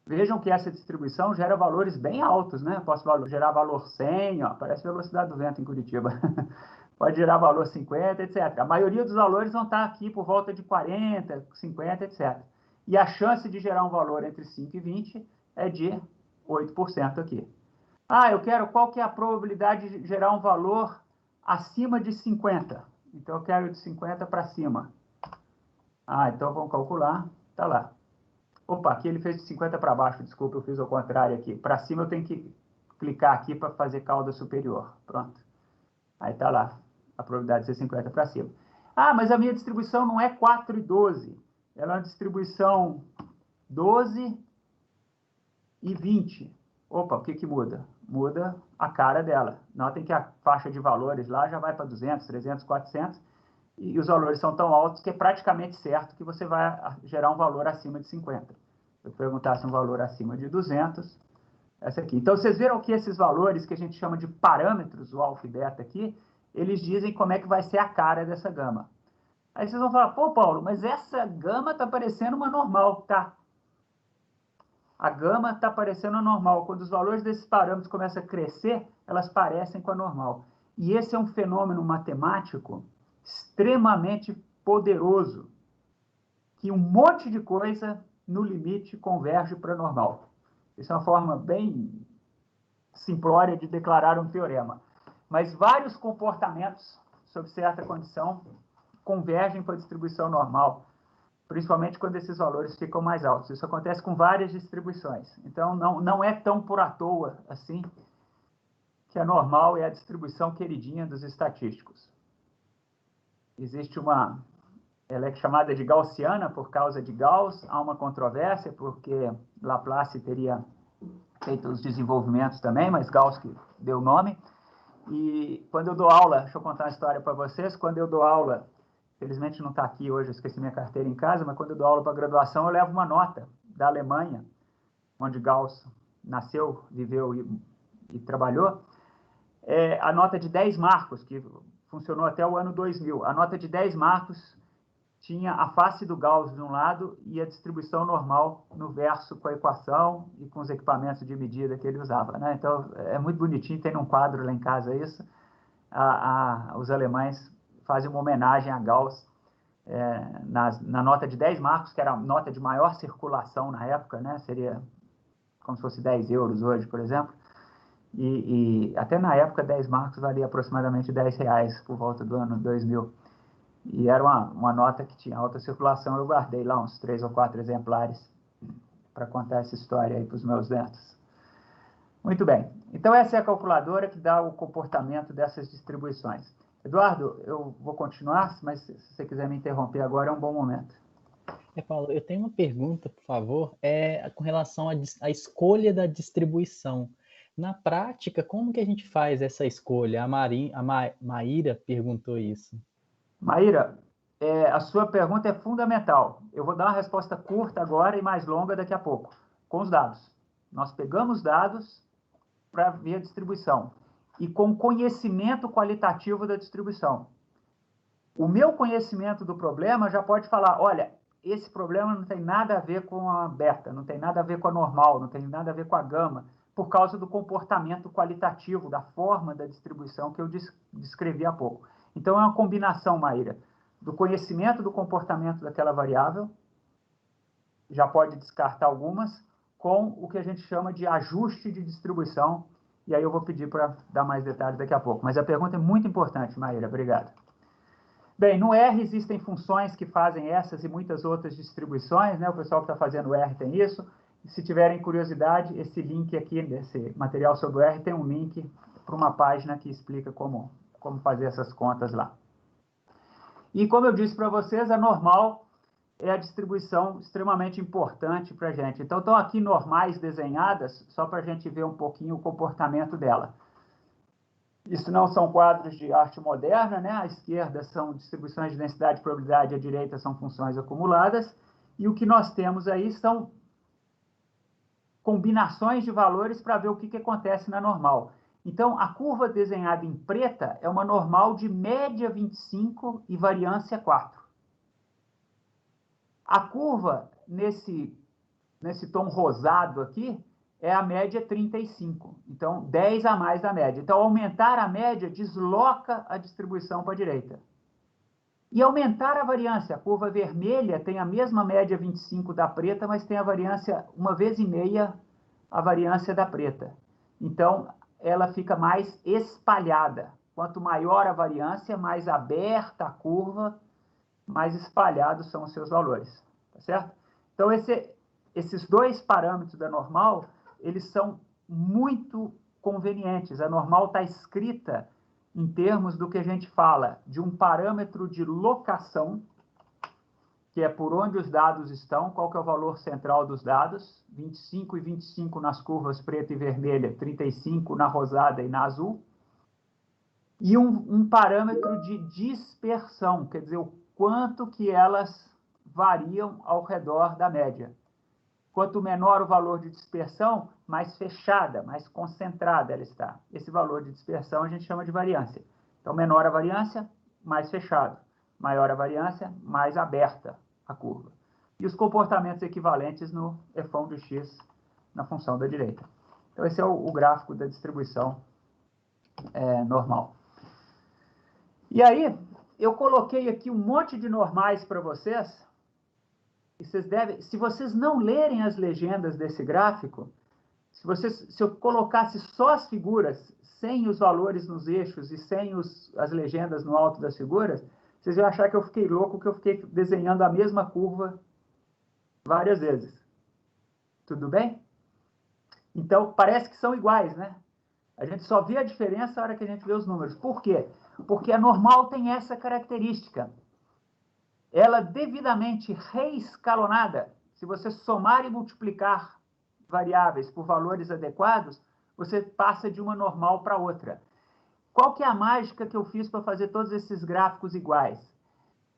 Vejam que essa distribuição gera valores bem altos, né? Posso gerar valor 100, ó, parece a velocidade do vento em Curitiba. Pode gerar valor 50, etc. A maioria dos valores vão estar aqui por volta de 40, 50, etc. E a chance de gerar um valor entre 5 e 20 é de 8% aqui. Eu quero qual que é a probabilidade de gerar um valor acima de 50. Então, eu quero de 50 para cima. Então vamos calcular. Tá lá. Opa, aqui ele fez de 50 para baixo. Desculpa, eu fiz ao contrário aqui. Para cima eu tenho que clicar aqui para fazer cauda superior. Pronto. Aí tá lá. A probabilidade de ser 50 para cima. Mas a minha distribuição não é 4 e 12. Ela é uma distribuição 12 e 20. Opa, o que que muda? Muda a cara dela. Notem que a faixa de valores lá já vai para 200, 300, 400. E os valores são tão altos que é praticamente certo que você vai gerar um valor acima de 50. Se eu perguntasse um valor acima de 200, essa aqui. Então, vocês viram que esses valores que a gente chama de parâmetros, o alfa e beta aqui, eles dizem como é que vai ser a cara dessa gama. Aí vocês vão falar, pô, Paulo, mas essa gama está parecendo uma normal. Tá. A gama está parecendo a normal. Quando os valores desses parâmetros começam a crescer, elas parecem com a normal. E esse é um fenômeno matemático extremamente poderoso, que um monte de coisa, no limite, converge para normal. Isso é uma forma bem simplória de declarar um teorema. Mas vários comportamentos, sob certa condição, convergem para a distribuição normal, principalmente quando esses valores ficam mais altos. Isso acontece com várias distribuições. Então, não é tão por à toa assim que a normal é a distribuição queridinha dos estatísticos. Existe ela é chamada de gaussiana por causa de Gauss. Há uma controvérsia, porque Laplace teria feito os desenvolvimentos também, mas Gauss que deu o nome. E quando eu dou aula, deixa eu contar uma história para vocês, quando eu dou aula, felizmente não está aqui hoje, eu esqueci minha carteira em casa, mas quando eu dou aula para graduação, eu levo uma nota da Alemanha, onde Gauss nasceu, viveu e trabalhou, a nota de 10 marcos, que funcionou até o ano 2000. A nota de 10 marcos tinha a face do Gauss de um lado e a distribuição normal no verso com a equação e com os equipamentos de medida que ele usava, né? Então, é muito bonitinho, tem num quadro lá em casa isso. Os alemães fazem uma homenagem a Gauss na nota de 10 marcos, que era a nota de maior circulação na época, né? Seria como se fosse 10 euros hoje, por exemplo. E até na época 10 marcos valia aproximadamente 10 reais por volta do ano 2000. E era uma nota que tinha alta circulação. Eu guardei lá uns 3 ou 4 exemplares para contar essa história aí para os meus netos. Muito bem. Então, essa é a calculadora que dá o comportamento dessas distribuições. Eduardo, eu vou continuar, mas se você quiser me interromper agora, é um bom momento. Paulo, eu tenho uma pergunta, por favor, com relação à escolha da distribuição. Na prática, como que a gente faz essa escolha? A Maíra perguntou isso. Maíra, a sua pergunta é fundamental. Eu vou dar uma resposta curta agora e mais longa daqui a pouco, com os dados. Nós pegamos dados para ver a distribuição e com conhecimento qualitativo da distribuição. O meu conhecimento do problema já pode falar, olha, esse problema não tem nada a ver com a beta, não tem nada a ver com a normal, não tem nada a ver com a gama, por causa do comportamento qualitativo, da forma da distribuição que eu descrevi há pouco. Então, é uma combinação, Maíra, do conhecimento do comportamento daquela variável já pode descartar algumas com o que a gente chama de ajuste de distribuição, e aí eu vou pedir para dar mais detalhes daqui a pouco. Mas a pergunta é muito importante, Maíra, obrigado. Bem, no R existem funções que fazem essas e muitas outras distribuições, né? O pessoal que está fazendo o R tem isso. E se tiverem curiosidade, esse link aqui, desse material sobre o R, tem um link para uma página que explica como fazer essas contas lá. E como eu disse para vocês, a normal é a distribuição extremamente importante para a gente. Então, estão aqui normais desenhadas, só para a gente ver um pouquinho o comportamento dela. Isso não são quadros de arte moderna, né? À esquerda são distribuições de densidade e probabilidade, à direita são funções acumuladas. E o que nós temos aí são combinações de valores para ver o que acontece na normal. Então, a curva desenhada em preta é uma normal de média 25 e variância 4. A curva, nesse tom rosado aqui, é a média 35. Então, 10 a mais da média. Então, aumentar a média desloca a distribuição para a direita. E aumentar a variância. A curva vermelha tem a mesma média 25 da preta, mas tem a variância 1,5 a variância da preta. Então, ela fica mais espalhada. Quanto maior a variância, mais aberta a curva, mais espalhados são os seus valores. Tá certo? Então, esses dois parâmetros da normal, eles são muito convenientes. A normal está escrita em termos do que a gente fala de um parâmetro de locação, que é por onde os dados estão, qual que é o valor central dos dados, 25 e 25 nas curvas preta e vermelha, 35 na rosada e na azul, e um parâmetro de dispersão, quer dizer, o quanto que elas variam ao redor da média. Quanto menor o valor de dispersão, mais fechada, mais concentrada ela está. Esse valor de dispersão a gente chama de variância. Então, menor a variância, mais fechado. Maior a variância, mais aberta a curva. E os comportamentos equivalentes no f de x na função da direita. Então, esse é o gráfico da distribuição normal. E aí, eu coloquei aqui um monte de normais para vocês. E vocês devem, se vocês não lerem as legendas desse gráfico, se eu colocasse só as figuras, sem os valores nos eixos e sem as legendas no alto das figuras, vocês iam achar que eu fiquei louco, que eu fiquei desenhando a mesma curva várias vezes. Tudo bem? Então, parece que são iguais, né? A gente só vê a diferença na hora que a gente vê os números. Por quê? Porque a normal tem essa característica. Ela devidamente reescalonada, se você somar e multiplicar variáveis por valores adequados, você passa de uma normal para outra. Qual que é a mágica que eu fiz para fazer todos esses gráficos iguais?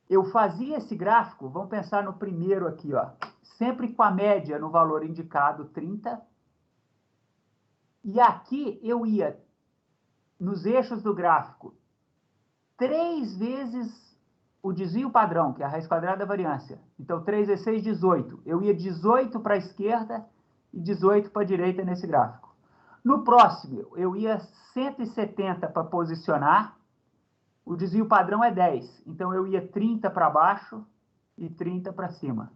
Eu fazia esse gráfico, vamos pensar no primeiro aqui, ó, sempre com a média no valor indicado 30. E aqui eu ia, nos eixos do gráfico, 3 vezes o desvio padrão, que é a raiz quadrada da variância. Então, 3 vezes 6, 18. Eu ia 18 para a esquerda e 18 para a direita nesse gráfico. No próximo, eu ia 170 para posicionar. O desvio padrão é 10. Então, eu ia 30 para baixo e 30 para cima.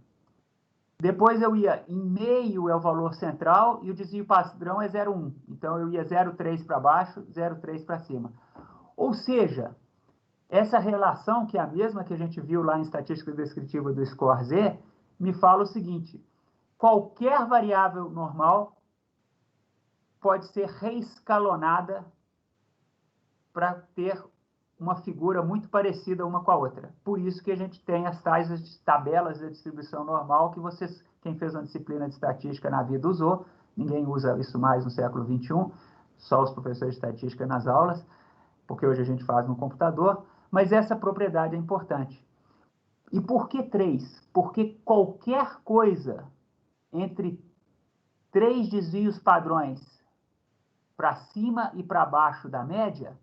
Depois, eu ia em meio é o valor central e o desvio padrão é 0,1. Então, eu ia 0,3 para baixo, 0,3 para cima. Ou seja, essa relação, que é a mesma que a gente viu lá em estatística descritiva do score Z, me fala o seguinte: qualquer variável normal pode ser reescalonada para ter uma figura muito parecida uma com a outra. Por isso que a gente tem as tais tabelas da distribuição normal que vocês, quem fez uma disciplina de estatística na vida usou, ninguém usa isso mais no século XXI, só os professores de estatística nas aulas, porque hoje a gente faz no computador, mas essa propriedade é importante. E por que 3? Porque qualquer coisa entre 3 desvios padrões para cima e para baixo da média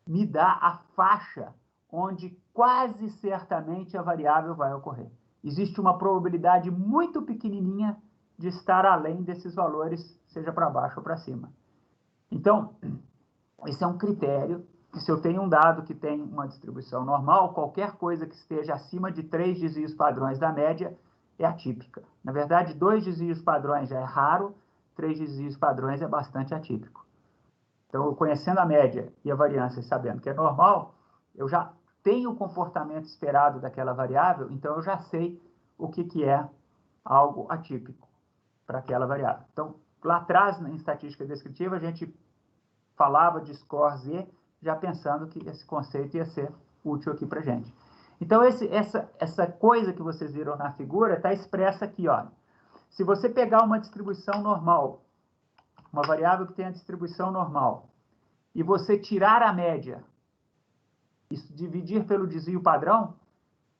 me dá a faixa onde quase certamente a variável vai ocorrer. Existe uma probabilidade muito pequenininha de estar além desses valores, seja para baixo ou para cima. Então, esse é um critério que, se eu tenho um dado que tem uma distribuição normal, qualquer coisa que esteja acima de 3 desvios padrões da média, é atípica. Na verdade, 2 desvios padrões já é raro, 3 desvios padrões é bastante atípico. Então, conhecendo a média e a variância e sabendo que é normal, eu já tenho o comportamento esperado daquela variável, então eu já sei o que é algo atípico para aquela variável. Então, lá atrás, em estatística descritiva, a gente falava de score Z, já pensando que esse conceito ia ser útil aqui para a gente. Então, essa coisa que vocês viram na figura está expressa aqui, ó. Se você pegar uma distribuição normal, uma variável que tem a distribuição normal, e você tirar a média, e dividir pelo desvio padrão,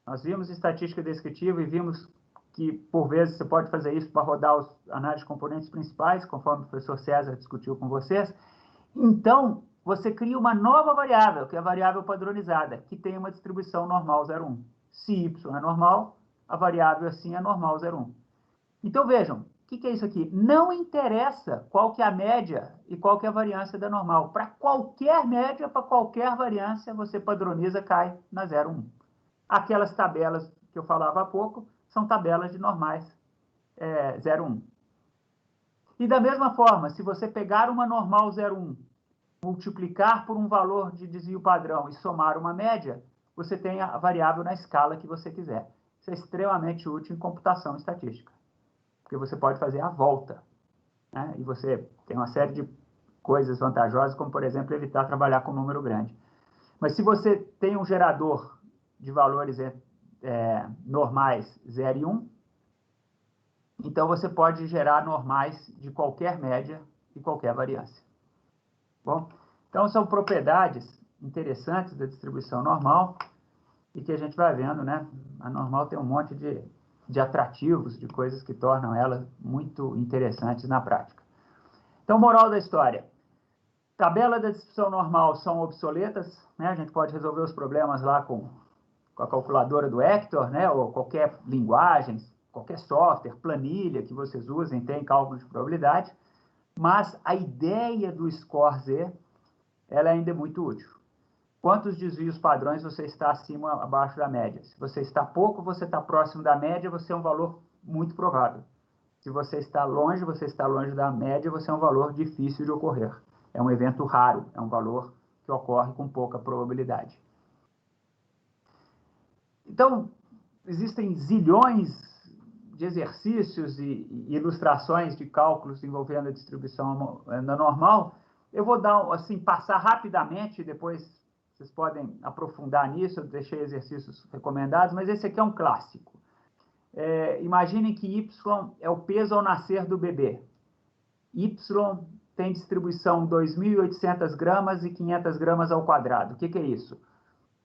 nós vimos estatística descritiva e vimos que, por vezes, você pode fazer isso para rodar os análises de componentes principais, conforme o professor César discutiu com vocês. Então, você cria uma nova variável, que é a variável padronizada, que tem uma distribuição normal 0,1. Se y é normal, a variável assim é normal 0,1. Então, vejam, o que é isso aqui? Não interessa qual que é a média e qual que é a variância da normal. Para qualquer média, para qualquer variância, você padroniza, cai na 0,1. Aquelas tabelas que eu falava há pouco são tabelas de normais 0,1. E da mesma forma, se você pegar uma normal 0,1, multiplicar por um valor de desvio padrão e somar uma média, você tem a variável na escala que você quiser. Isso é extremamente útil em computação estatística, porque você pode fazer a volta, né? E você tem uma série de coisas vantajosas, como, por exemplo, evitar trabalhar com um número grande. Mas se você tem um gerador de valores normais 0 e 1, então você pode gerar normais de qualquer média e qualquer variância. Bom, então são propriedades interessantes da distribuição normal e que a gente vai vendo, né? A normal tem um monte de atrativos, de coisas que tornam ela muito interessantes na prática. Então, moral da história. Tabela da distribuição normal são obsoletas, né? A gente pode resolver os problemas lá com a calculadora do Hector, né? Ou qualquer linguagem, qualquer software, planilha que vocês usem, tem cálculo de probabilidade. Mas a ideia do score Z, ela ainda é muito útil. Quantos desvios padrões você está acima ou abaixo da média? Se você está pouco, você está próximo da média, você é um valor muito provável. Se você está longe da média, você é um valor difícil de ocorrer. É um evento raro, é um valor que ocorre com pouca probabilidade. Então, existem zilhões de exercícios e ilustrações de cálculos envolvendo a distribuição normal. Eu vou dar, assim, passar rapidamente, depois vocês podem aprofundar nisso, eu deixei exercícios recomendados, mas esse aqui é um clássico. Imaginem que Y é o peso ao nascer do bebê. Y tem distribuição 2.800 gramas e 500 gramas ao quadrado. O que é isso?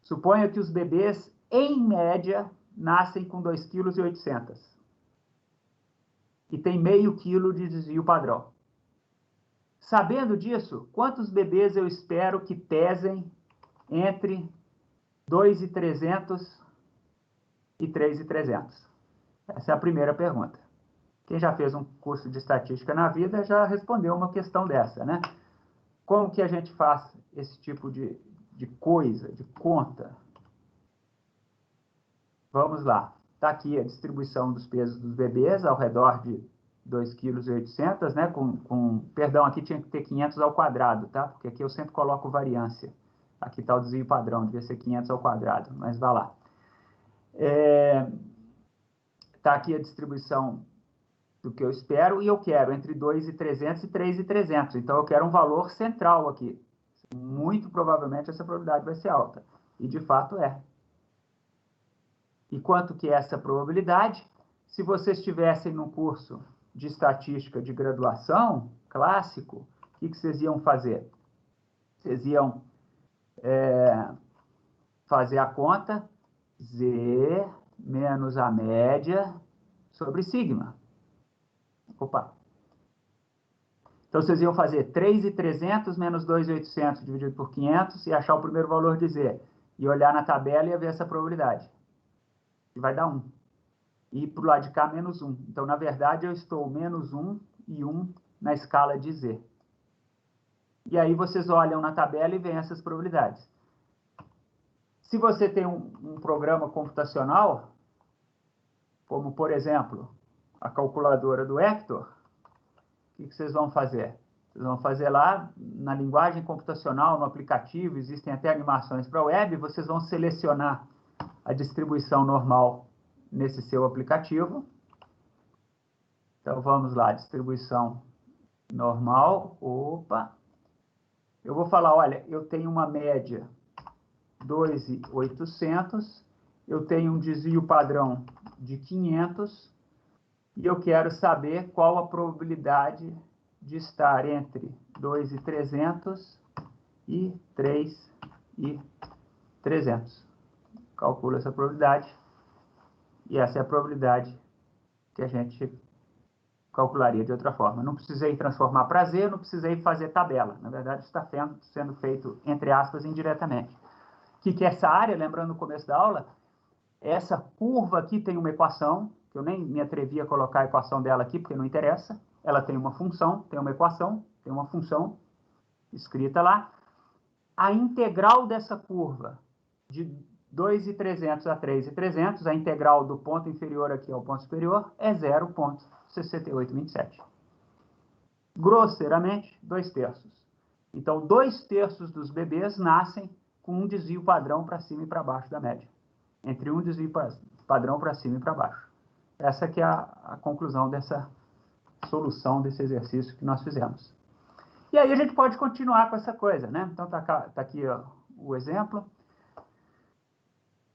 Suponha que os bebês, em média, nascem com 2,8 kg. E tem meio quilo de desvio padrão. Sabendo disso, quantos bebês eu espero que pesem entre 2.300 e 3.300? Essa é a primeira pergunta. Quem já fez um curso de estatística na vida já respondeu uma questão dessa, né? Como que a gente faz esse tipo de coisa, de conta? Vamos lá. Está aqui a distribuição dos pesos dos bebês ao redor de 2,8 kg, né? Perdão, aqui tinha que ter 500 ao quadrado, tá? Porque aqui eu sempre coloco variância. Aqui está o desvio padrão, devia ser 500 ao quadrado, mas vai lá. Está aqui a distribuição do que eu espero, e eu quero entre 2.300 e 3.300. Então, eu quero um valor central aqui. Muito provavelmente, essa probabilidade vai ser alta. E, de fato, é. E quanto que é essa probabilidade? Se vocês estivessem num curso de estatística de graduação, clássico, o que vocês iam fazer? Vocês iam fazer a conta Z menos a média sobre sigma. Opa! Então, vocês iam fazer 3.300 menos 2.800 dividido por 500 e achar o primeiro valor de Z. E olhar na tabela e ver essa probabilidade. E vai dar 1. E para o lado de cá, menos 1. Então, na verdade, eu estou menos 1 e 1 na escala de Z. E aí, vocês olham na tabela e veem essas probabilidades. Se você tem um programa computacional, como, por exemplo, a calculadora do Hector, o que vocês vão fazer? Vocês vão fazer lá, na linguagem computacional, no aplicativo, existem até animações para web, vocês vão selecionar a distribuição normal nesse seu aplicativo. Então, vamos lá, distribuição normal. Opa! Eu vou falar, olha, eu tenho uma média 2.800, eu tenho um desvio padrão de 500, e eu quero saber qual a probabilidade de estar entre 2.300 e 3.300. Calculo essa probabilidade, e essa é a probabilidade que a gente calcularia de outra forma. Não precisei transformar para Z, não precisei fazer tabela. Na verdade, está sendo feito, entre aspas, indiretamente. O que é essa área? Lembrando no começo da aula, essa curva aqui tem uma equação, que eu nem me atrevi a colocar a equação dela aqui, porque não interessa. Ela tem uma função, tem uma equação, tem uma função escrita lá. A integral dessa curva, de 2.300 a 3.300, a integral do ponto inferior aqui ao ponto superior, é 0,6827. Grosseiramente, 2/3. Então, 2/3 dos bebês nascem com um desvio padrão para cima e para baixo da média. Entre um desvio padrão para cima e para baixo. Essa que é a conclusão dessa solução desse exercício que nós fizemos. E aí a gente pode continuar com essa coisa, né? Então, tá aqui ó, o exemplo.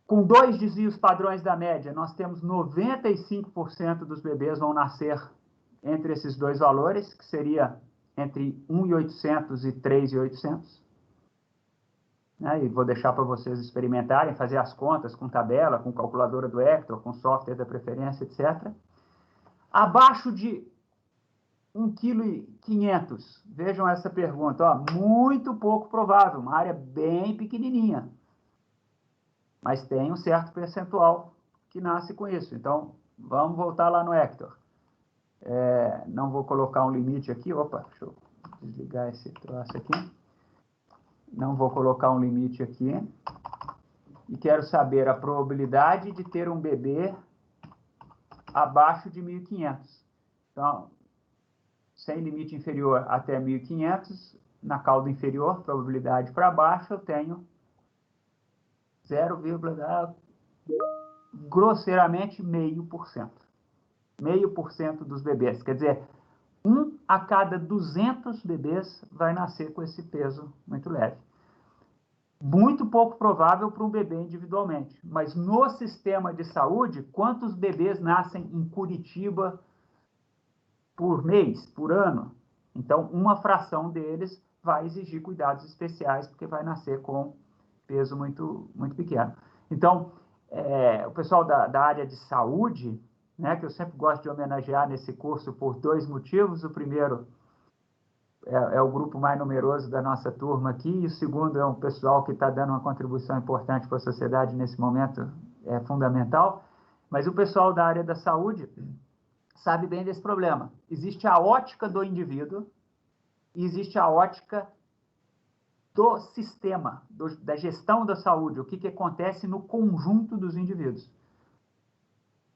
Com 2 desvios padrões da média, nós temos 95% dos bebês vão nascer entre esses dois valores, que seria entre 1.800 e 3.800. Né? E vou deixar para vocês experimentarem, fazer as contas com tabela, com calculadora do Hector, com software da preferência, etc. Abaixo de 1,5 kg, vejam essa pergunta, ó, muito pouco provável, uma área bem pequenininha. Mas tem um certo percentual que nasce com isso. Então, vamos voltar lá no Hector. Não vou colocar um limite aqui. Opa, deixa eu desligar esse troço aqui. Não vou colocar um limite aqui. E quero saber a probabilidade de ter um bebê abaixo de 1.500. Então, sem limite inferior até 1.500, na cauda inferior, probabilidade para baixo, eu tenho grosseiramente 0,5%. 0,5% dos bebês. Quer dizer, 1 a cada 200 bebês vai nascer com esse peso muito leve. Muito pouco provável para um bebê individualmente. Mas no sistema de saúde, quantos bebês nascem em Curitiba por mês, por ano? Então, uma fração deles vai exigir cuidados especiais, porque vai nascer com peso muito, muito pequeno. Então, o pessoal da área de saúde, né, que eu sempre gosto de homenagear nesse curso por 2 motivos. O primeiro é o grupo mais numeroso da nossa turma aqui, e o segundo é um pessoal que está dando uma contribuição importante para a sociedade nesse momento, é fundamental. Mas o pessoal da área da saúde sabe bem desse problema. Existe a ótica do indivíduo e existe a ótica do sistema, da gestão da saúde, o que acontece no conjunto dos indivíduos.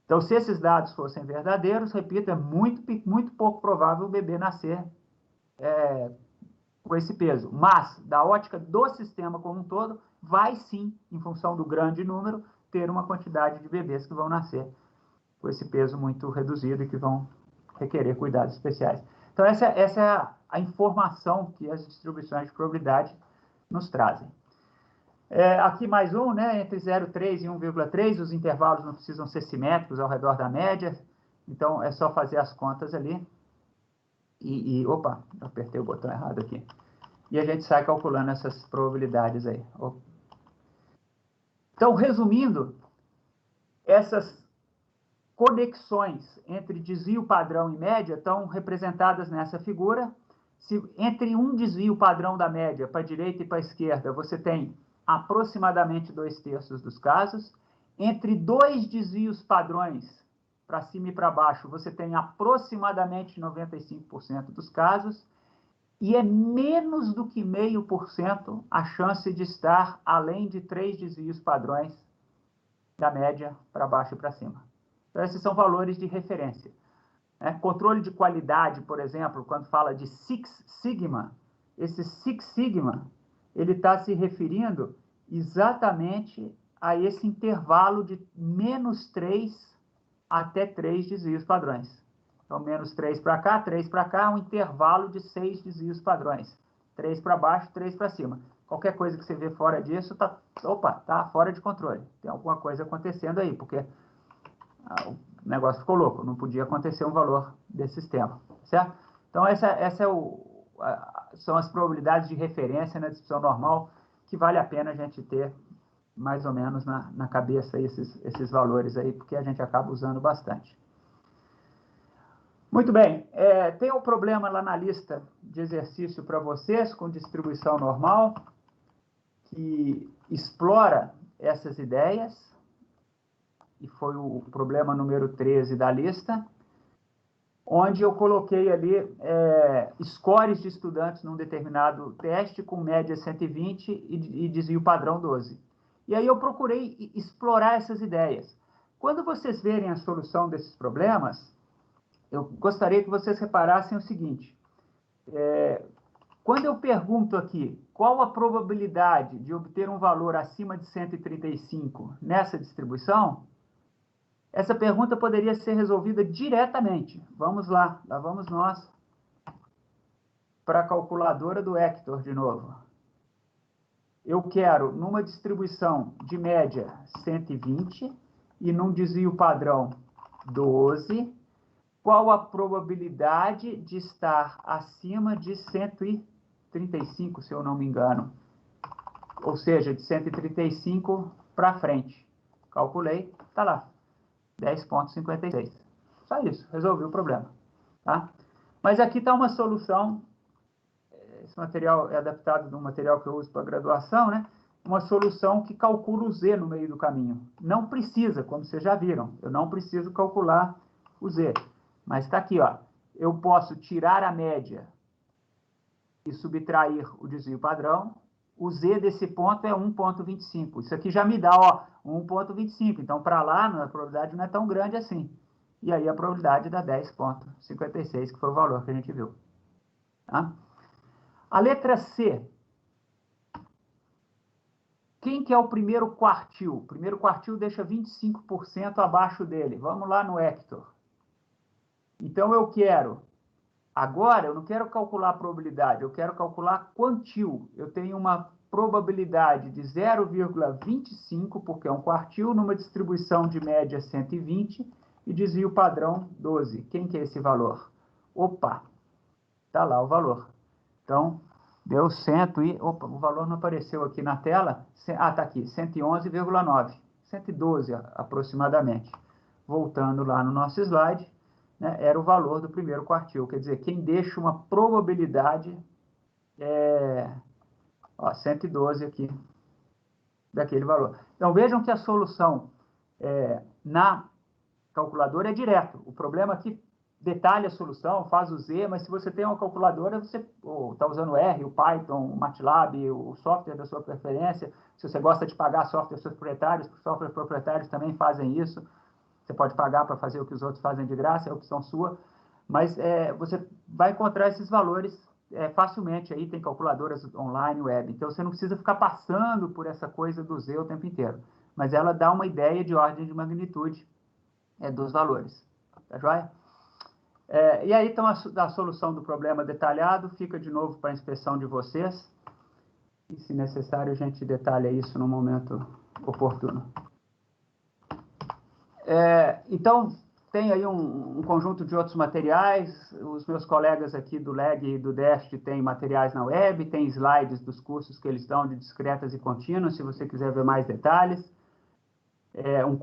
Então, se esses dados fossem verdadeiros, repito, é muito pouco provável o bebê nascer com esse peso. Mas, da ótica do sistema como um todo, vai sim, em função do grande número, ter uma quantidade de bebês que vão nascer com esse peso muito reduzido e que vão requerer cuidados especiais. Então, essa é a informação que as distribuições de probabilidade nos trazem. Aqui mais um, né, entre 0,3 e 1,3, os intervalos não precisam ser simétricos ao redor da média, então é só fazer as contas ali. Opa, apertei o botão errado aqui. E a gente sai calculando essas probabilidades aí. Então, resumindo, essas conexões entre desvio padrão e média estão representadas nessa figura. Se entre um desvio padrão da média para a direita e para a esquerda, você tem aproximadamente 2/3 dos casos. Entre 2 desvios padrões, para cima e para baixo, você tem aproximadamente 95% dos casos. E é menos do que 0,5% a chance de estar além de 3 desvios padrões da média para baixo e para cima. Então, esses são valores de referência. Controle de qualidade, por exemplo, quando fala de Six Sigma, esse Six Sigma, ele está se referindo exatamente a esse intervalo de -3 até 3 desvios padrões. Então, -3 para cá, 3 para cá, um intervalo de 6 desvios padrões. 3 para baixo, 3 para cima. Qualquer coisa que você vê fora disso, tá fora de controle. Tem alguma coisa acontecendo aí, porque o negócio ficou louco, não podia acontecer um valor desse sistema, certo? Então, são as probabilidades de referência na distribuição normal que vale a pena a gente ter mais ou menos na cabeça esses valores aí, porque a gente acaba usando bastante. Muito bem, tem um problema lá na lista de exercício para vocês, com distribuição normal, que explora essas ideias, e foi o problema número 13 da lista, onde eu coloquei ali scores de estudantes num determinado teste com média 120 e desvio padrão 12. E aí eu procurei explorar essas ideias. Quando vocês verem a solução desses problemas, eu gostaria que vocês reparassem o seguinte. Quando eu pergunto aqui qual a probabilidade de obter um valor acima de 135 nessa distribuição, essa pergunta poderia ser resolvida diretamente. Vamos lá vamos nós para a calculadora do Hector de novo. Eu quero, numa distribuição de média 120 e num desvio padrão 12, qual a probabilidade de estar acima de 135, se eu não me engano? Ou seja, de 135 para frente. Calculei, está lá. 10,56. Só isso, resolvi o problema. Tá? Mas aqui está uma solução, esse material é adaptado de um material que eu uso para graduação, né? Uma solução que calcula o Z no meio do caminho. Não precisa, como vocês já viram, eu não preciso calcular o Z. Mas está aqui, ó. Eu posso tirar a média e subtrair o desvio padrão. O Z desse ponto é 1,25. Isso aqui já me dá, 1,25. Então, para lá, a probabilidade não é tão grande assim. E aí, a probabilidade dá 10,56, que foi o valor que a gente viu. Tá? A letra C. Quem que é o primeiro quartil? O primeiro quartil deixa 25% abaixo dele. Vamos lá no Hector. Então, eu quero... Agora, eu não quero calcular a probabilidade, eu quero calcular quantil. Eu tenho uma probabilidade de 0,25, porque é um quartil, numa distribuição de média 120 e desvio padrão 12. Quem que é esse valor? Opa, está lá o valor. Então, deu 100 e... Opa, o valor não apareceu aqui na tela. Está aqui, 111,9. 112 aproximadamente. Voltando lá no nosso slide... era o valor do primeiro quartil. Quer dizer, quem deixa uma probabilidade 112 aqui, daquele valor. Então, vejam que a solução na calculadora é direto. O problema aqui detalha a solução, faz o Z, mas se você tem uma calculadora, você está usando o R, o Python, o MATLAB, o software da sua preferência. Se você gosta de pagar softwares proprietários, os softwares proprietários também fazem isso. Você pode pagar para fazer o que os outros fazem de graça, é opção sua, mas você vai encontrar esses valores facilmente, aí tem calculadoras online, web, então você não precisa ficar passando por essa coisa do Z o tempo inteiro, mas ela dá uma ideia de ordem de magnitude dos valores, tá joia? E aí, então, a solução do problema detalhado fica de novo para a inspeção de vocês, e se necessário a gente detalha isso no momento oportuno. Então, tem aí um conjunto de outros materiais. Os meus colegas aqui do LEG e do DEST têm materiais na web, tem slides dos cursos que eles dão de discretas e contínuas, se você quiser ver mais detalhes.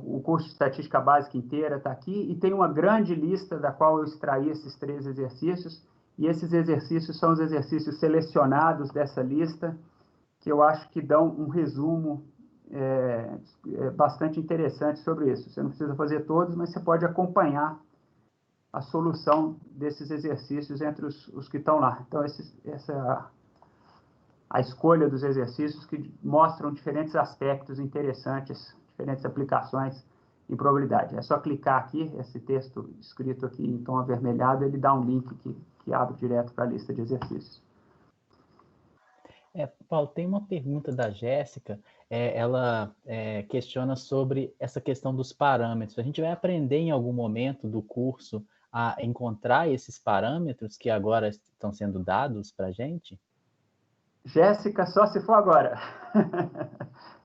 O curso de estatística básica inteira está aqui, e tem uma grande lista da qual eu extraí esses 3 exercícios, e esses exercícios são os exercícios selecionados dessa lista, que eu acho que dão um resumo bastante interessante sobre isso. Você não precisa fazer todos, mas você pode acompanhar a solução desses exercícios entre os que estão lá. Então, essa é a escolha dos exercícios que mostram diferentes aspectos interessantes, diferentes aplicações em probabilidade. É só clicar aqui, esse texto escrito aqui em tom avermelhado, ele dá um link que abre direto para a lista de exercícios. Paulo, tem uma pergunta da Jéssica, ela questiona sobre essa questão dos parâmetros. A gente vai aprender em algum momento do curso a encontrar esses parâmetros que agora estão sendo dados para a gente? Jéssica, só se for agora.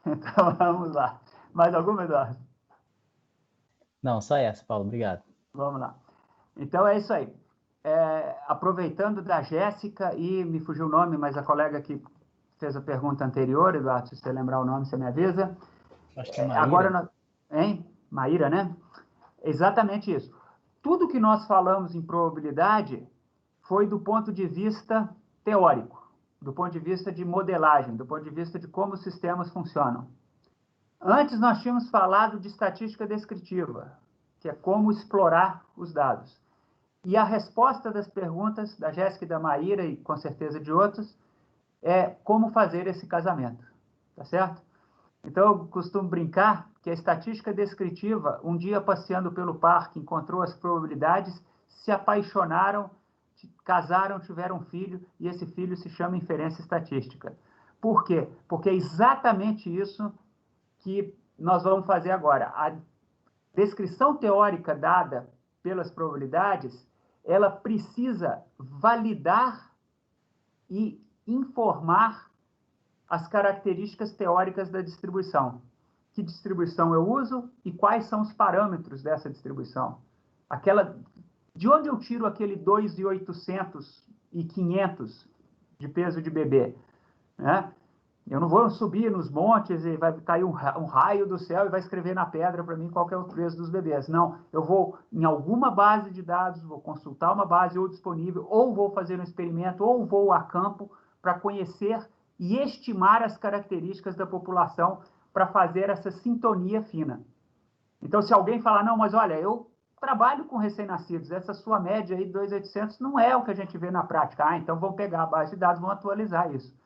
Então, vamos lá. Mais alguma, Eduardo? Não, só essa, Paulo, obrigado. Vamos lá. Então, é isso aí. Aproveitando da Jéssica, e me fugiu o nome, mas a colega que fez a pergunta anterior, Eduardo, se você lembrar o nome, você me avisa. Acho que é Maíra. Agora, hein? Maíra, né? Exatamente isso. Tudo que nós falamos em probabilidade foi do ponto de vista teórico, do ponto de vista de modelagem, do ponto de vista de como os sistemas funcionam. Antes nós tínhamos falado de estatística descritiva, que é como explorar os dados. E a resposta das perguntas da Jéssica e da Maíra, e com certeza de outros, é como fazer esse casamento, tá certo? Então, eu costumo brincar que a estatística descritiva, um dia passeando pelo parque, encontrou as probabilidades, se apaixonaram, casaram, tiveram um filho, e esse filho se chama inferência estatística. Por quê? Porque é exatamente isso que nós vamos fazer agora. A descrição teórica dada pelas probabilidades, ela precisa validar e informar as características teóricas da distribuição. Que distribuição eu uso e quais são os parâmetros dessa distribuição. De onde eu tiro aquele 2.800 e 500 de peso de bebê? Né? Eu não vou subir nos montes e vai cair um raio do céu e vai escrever na pedra para mim qual que é o peso dos bebês. Não, eu vou em alguma base de dados, vou consultar uma base ou disponível, ou vou fazer um experimento, ou vou a campo para conhecer e estimar as características da população para fazer essa sintonia fina. Então, se alguém falar, não, mas olha, eu trabalho com recém-nascidos, essa sua média aí de 2.800 não é o que a gente vê na prática. Ah, então vamos pegar a base de dados, vamos atualizar isso.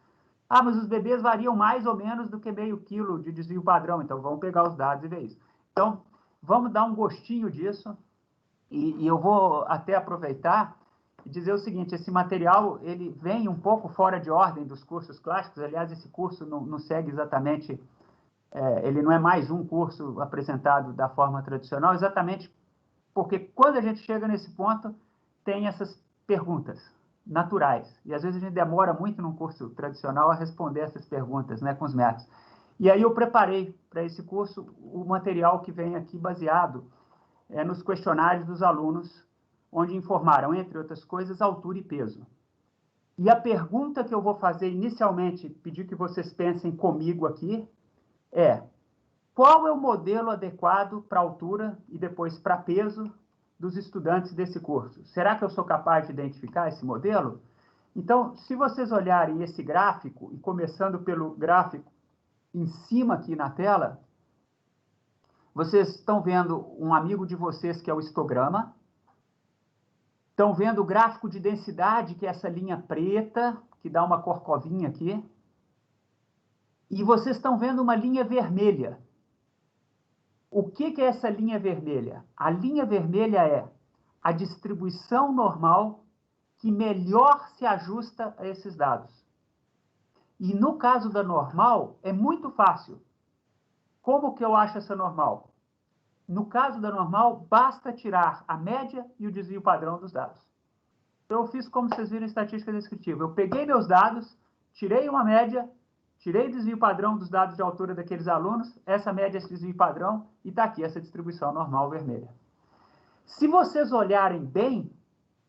Ah, mas os bebês variam mais ou menos do que meio quilo de desvio padrão, então vamos pegar os dados e ver isso. Então, vamos dar um gostinho disso, e eu vou até aproveitar e dizer o seguinte, esse material, ele vem um pouco fora de ordem dos cursos clássicos, aliás, esse curso não segue exatamente, ele não é mais um curso apresentado da forma tradicional, exatamente porque quando a gente chega nesse ponto, tem essas perguntas naturais. E às vezes a gente demora muito num curso tradicional a responder essas perguntas, né, com os métodos. E aí eu preparei para esse curso o material que vem aqui baseado nos questionários dos alunos, onde informaram, entre outras coisas, altura e peso. E a pergunta que eu vou fazer inicialmente, pedir que vocês pensem comigo aqui, é: qual é o modelo adequado para altura e depois para peso dos estudantes desse curso? Será que eu sou capaz de identificar esse modelo? Então, se vocês olharem esse gráfico, e começando pelo gráfico em cima aqui na tela, vocês estão vendo um amigo de vocês que é o histograma, estão vendo o gráfico de densidade, que é essa linha preta, que dá uma corcovinha aqui, e vocês estão vendo uma linha vermelha. O que é essa linha vermelha? A linha vermelha é a distribuição normal que melhor se ajusta a esses dados. E no caso da normal, é muito fácil. Como que eu acho essa normal? No caso da normal, basta tirar a média e o desvio padrão dos dados. Então, eu fiz como vocês viram em estatística descritiva. Eu peguei meus dados, tirei uma média, tirei o desvio padrão dos dados de altura daqueles alunos, essa média, esse desvio padrão, e está aqui essa distribuição normal vermelha. Se vocês olharem bem,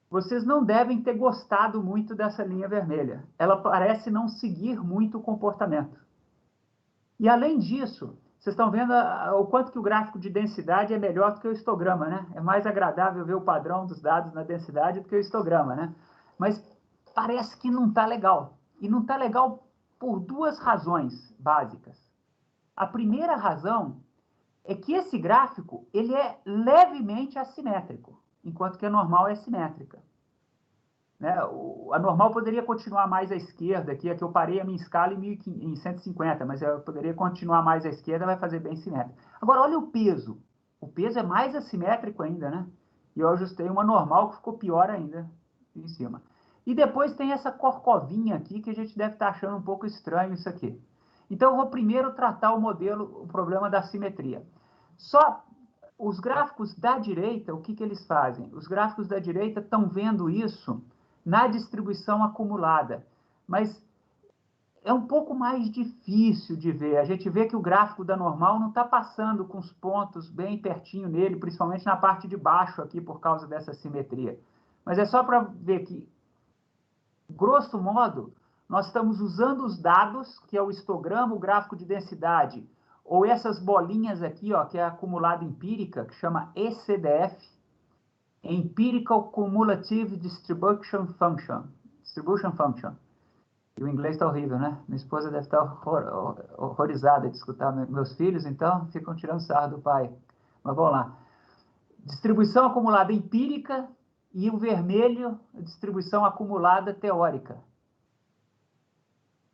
vocês não devem ter gostado muito dessa linha vermelha. Ela parece não seguir muito o comportamento. E, além disso, vocês estão vendo o quanto que o gráfico de densidade é melhor do que o histograma, né? É mais agradável ver o padrão dos dados na densidade do que o histograma, né? Mas parece que não está legal. E não está legal por duas razões básicas. A primeira razão é que esse gráfico ele é levemente assimétrico, enquanto que a normal é simétrica. Né? A normal poderia continuar mais à esquerda, aqui é que eu parei a minha escala em 150, mas eu poderia continuar mais à esquerda, vai fazer bem simétrico. Agora, olha o peso. o peso é mais assimétrico ainda, né? E eu ajustei uma normal que ficou pior ainda em cima. E depois tem essa corcovinha aqui que a gente deve estar achando um pouco estranho isso aqui. Então, eu vou primeiro tratar o problema da simetria. Só os gráficos da direita, o que eles fazem? Os gráficos da direita estão vendo isso na distribuição acumulada. Mas é um pouco mais difícil de ver. A gente vê que o gráfico da normal não está passando com os pontos bem pertinho nele, principalmente na parte de baixo aqui, por causa dessa simetria. Mas é só para ver que, grosso modo, nós estamos usando os dados, que é o histograma, o gráfico de densidade, ou essas bolinhas aqui, ó, que é a acumulada empírica, que chama ECDF, Empirical Cumulative Distribution Function. E o inglês está horrível, né? Minha esposa deve estar horrorizada de escutar meus filhos, então ficam tirando sarro do pai. Mas vamos lá. Distribuição acumulada empírica e o vermelho, distribuição acumulada teórica.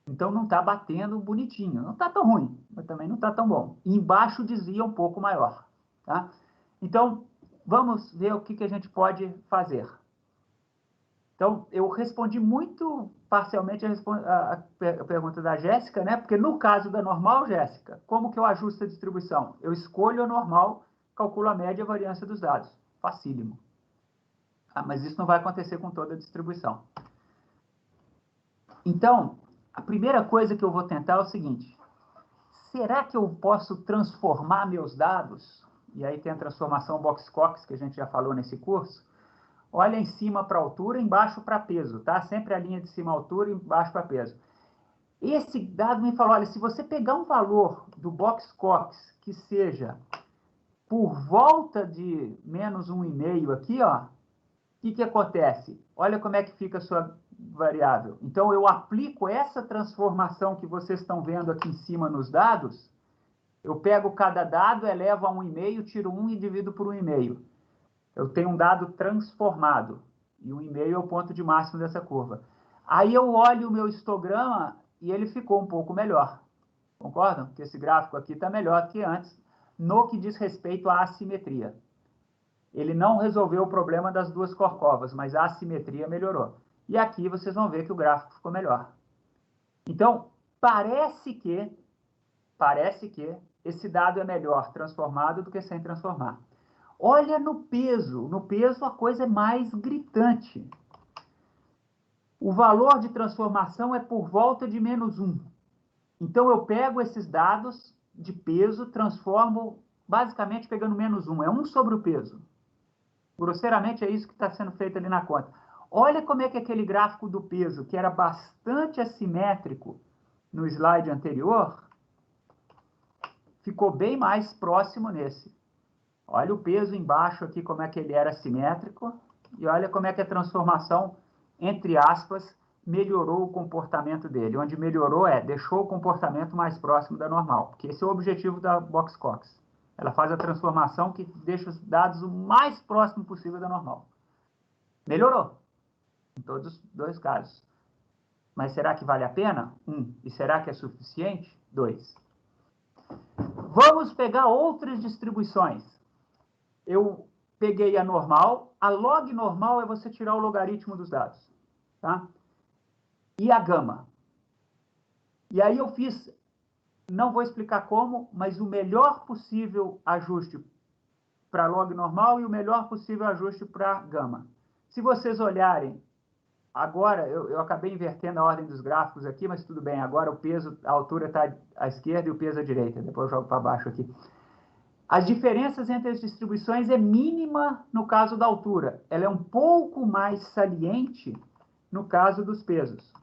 Então não está batendo bonitinho. Não está tão ruim, mas também não está tão bom. E embaixo desvia um pouco maior. Tá? Então, vamos ver o que a gente pode fazer. Então, eu respondi muito parcialmente a pergunta da Jéssica, né? Porque no caso da normal, Jéssica, como que eu ajusto a distribuição? Eu escolho a normal, calculo a média e a variância dos dados. Facílimo. Mas isso não vai acontecer com toda a distribuição. Então, a primeira coisa que eu vou tentar é o seguinte. Será que eu posso transformar meus dados? E aí tem a transformação Box-Cox, que a gente já falou nesse curso. Olha em cima para altura, embaixo para peso, tá? Sempre a linha de cima altura e embaixo para peso. Esse dado me falou, olha, se você pegar um valor do Box-Cox que seja por volta de menos 1,5 aqui, ó, o que acontece? Olha como é que fica a sua variável. Então, eu aplico essa transformação que vocês estão vendo aqui em cima nos dados, eu pego cada dado, elevo a 1,5, tiro 1 e divido por 1,5. Eu tenho um dado transformado, e 1,5 é o ponto de máximo dessa curva. Aí eu olho o meu histograma e ele ficou um pouco melhor. Concordam? Que esse gráfico aqui está melhor que antes, no que diz respeito à assimetria. Ele não resolveu o problema das duas corcovas, mas a assimetria melhorou. E aqui vocês vão ver que o gráfico ficou melhor. Então, parece que esse dado é melhor transformado do que sem transformar. Olha no peso. No peso, a coisa é mais gritante. O valor de transformação é por volta de menos 1. Então, eu pego esses dados de peso, transformo, basicamente pegando menos 1. É 1 sobre o peso. Grosseiramente, é isso que está sendo feito ali na conta. Olha como é que aquele gráfico do peso, que era bastante assimétrico no slide anterior, ficou bem mais próximo nesse. Olha o peso embaixo aqui, como é que ele era assimétrico, e olha como é que a transformação, entre aspas, melhorou o comportamento dele. Onde melhorou deixou o comportamento mais próximo da normal, porque esse é o objetivo da Box-Cox. Ela faz a transformação que deixa os dados o mais próximo possível da normal. Melhorou, em todos os dois casos. Mas será que vale a pena? 1. E será que é suficiente? 2. Vamos pegar outras distribuições. Eu peguei a normal. A log normal é você tirar o logaritmo dos dados. Tá? E a gama. E aí eu fiz, não vou explicar como, mas o melhor possível ajuste para log normal e o melhor possível ajuste para gama. Se vocês olharem, agora eu acabei invertendo a ordem dos gráficos aqui, mas tudo bem, agora o peso, a altura está à esquerda e o peso à direita. Depois eu jogo para baixo aqui. As diferenças entre as distribuições é mínima no caso da altura. Ela é um pouco mais saliente no caso dos pesos.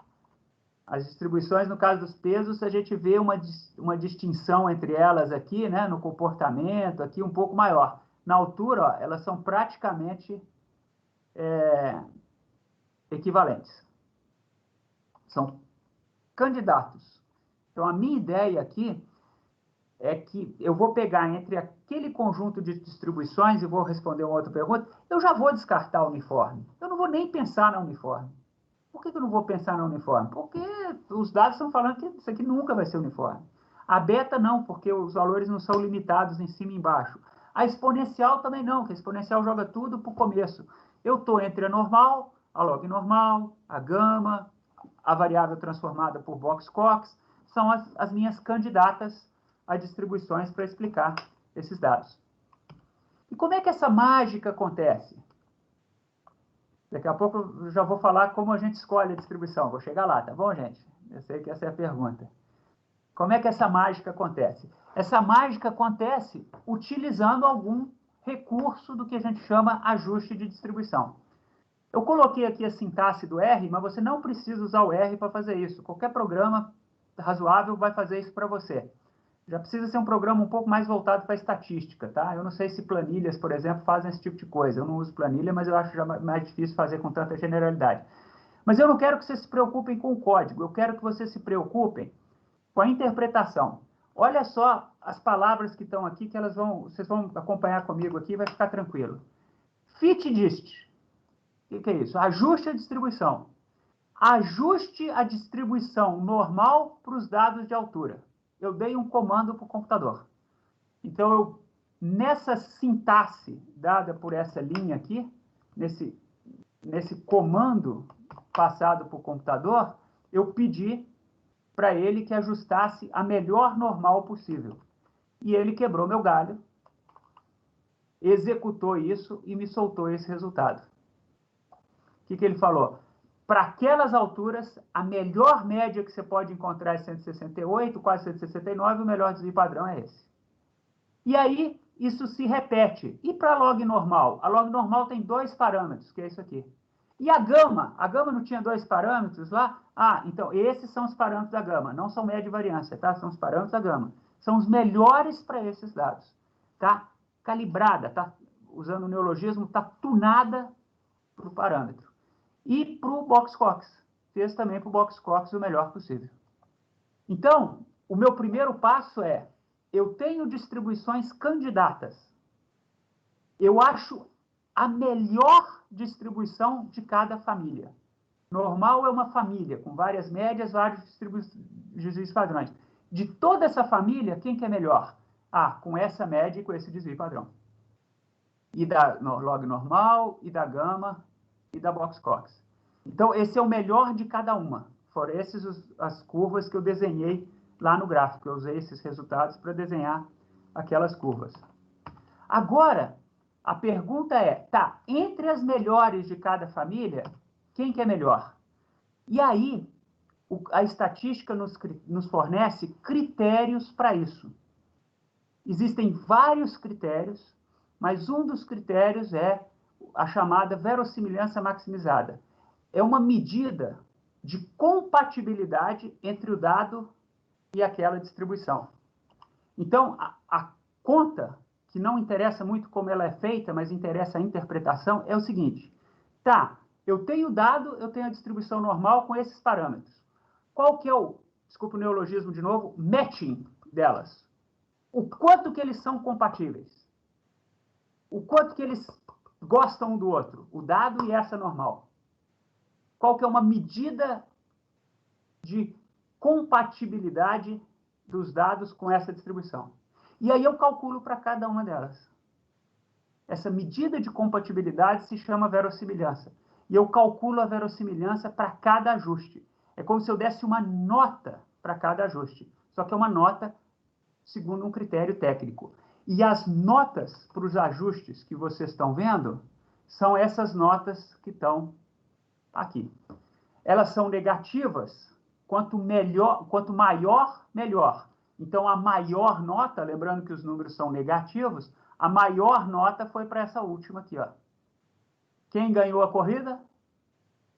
As distribuições, no caso dos pesos, a gente vê uma distinção entre elas aqui, né, no comportamento, aqui um pouco maior. Na altura, ó, elas são praticamente equivalentes. São candidatos. Então, a minha ideia aqui é que eu vou pegar entre aquele conjunto de distribuições e vou responder uma outra pergunta, eu já vou descartar o uniforme. Eu não vou nem pensar na uniforme. Por que eu não vou pensar na uniforme? Porque os dados estão falando que isso aqui nunca vai ser uniforme. A beta não, porque os valores não são limitados em cima e embaixo. A exponencial também não, que a exponencial joga tudo para o começo. Eu estou entre a normal, a log normal, a gama, a variável transformada por Box-Cox, são as minhas candidatas a distribuições para explicar esses dados. E como é que essa mágica acontece? Daqui a pouco eu já vou falar como a gente escolhe a distribuição. Vou chegar lá, tá bom, gente? Eu sei que essa é a pergunta. Como é que essa mágica acontece? Essa mágica acontece utilizando algum recurso do que a gente chama ajuste de distribuição. Eu coloquei aqui a sintaxe do R, mas você não precisa usar o R para fazer isso. Qualquer programa razoável vai fazer isso para você. Já precisa ser um programa um pouco mais voltado para a estatística, tá? Eu não sei se planilhas, por exemplo, fazem esse tipo de coisa. Eu não uso planilha, mas eu acho já mais difícil fazer com tanta generalidade. Mas eu não quero que vocês se preocupem com o código, eu quero que vocês se preocupem com a interpretação. Olha só as palavras que estão aqui, que vocês vão acompanhar comigo aqui, vai ficar tranquilo. Fit dist. O que é isso? Ajuste a distribuição. Ajuste a distribuição normal para os dados de altura. Eu dei um comando para o computador. Então, nessa sintaxe dada por essa linha aqui, nesse comando passado para o computador, eu pedi para ele que ajustasse a melhor normal possível. E ele quebrou meu galho, executou isso e me soltou esse resultado. O que ele falou? Para aquelas alturas, a melhor média que você pode encontrar é 168, quase 169, o melhor desvio padrão é esse. E aí, isso se repete. E para a log normal? A log normal tem 2 parâmetros, que é isso aqui. E a gama? A gama não tinha 2 parâmetros lá? Ah, então, esses são os parâmetros da gama. Não são média e variância, tá? São os parâmetros da gama. São os melhores para esses dados. Tá calibrada, tá usando o neologismo, tá tunada para o parâmetro. E para o Box-Cox. Fez também para o Box-Cox o melhor possível. Então, o meu primeiro passo é, eu tenho distribuições candidatas. Eu acho a melhor distribuição de cada família. Normal é uma família, com várias médias, vários desvios padrões. De toda essa família, quem que é melhor? Ah, com essa média e com esse desvio padrão. E da log normal, e da gama, e da Box-Cox. Então, esse é o melhor de cada uma. Foram essas as curvas que eu desenhei lá no gráfico. Eu usei esses resultados para desenhar aquelas curvas. Agora, a pergunta é, tá, entre as melhores de cada família, quem que é melhor? E aí, a estatística nos fornece critérios para isso. Existem vários critérios, mas um dos critérios é a chamada verossimilhança maximizada. É uma medida de compatibilidade entre o dado e aquela distribuição. Então, a conta, que não interessa muito como ela é feita, mas interessa a interpretação, é o seguinte. Tá, eu tenho o dado, eu tenho a distribuição normal com esses parâmetros. Qual que é desculpa o neologismo de novo, matching delas? O quanto que eles são compatíveis? O quanto que eles gostam um do outro? O dado e essa normal. Qual que é uma medida de compatibilidade dos dados com essa distribuição? E aí eu calculo para cada uma delas. Essa medida de compatibilidade se chama verossimilhança. E eu calculo a verossimilhança para cada ajuste. É como se eu desse uma nota para cada ajuste. Só que é uma nota segundo um critério técnico. E as notas para os ajustes que vocês estão vendo são essas notas que estão aqui. Elas são negativas, quanto maior, melhor. Então, a maior nota, lembrando que os números são negativos, a maior nota foi para essa última aqui, ó. Quem ganhou a corrida?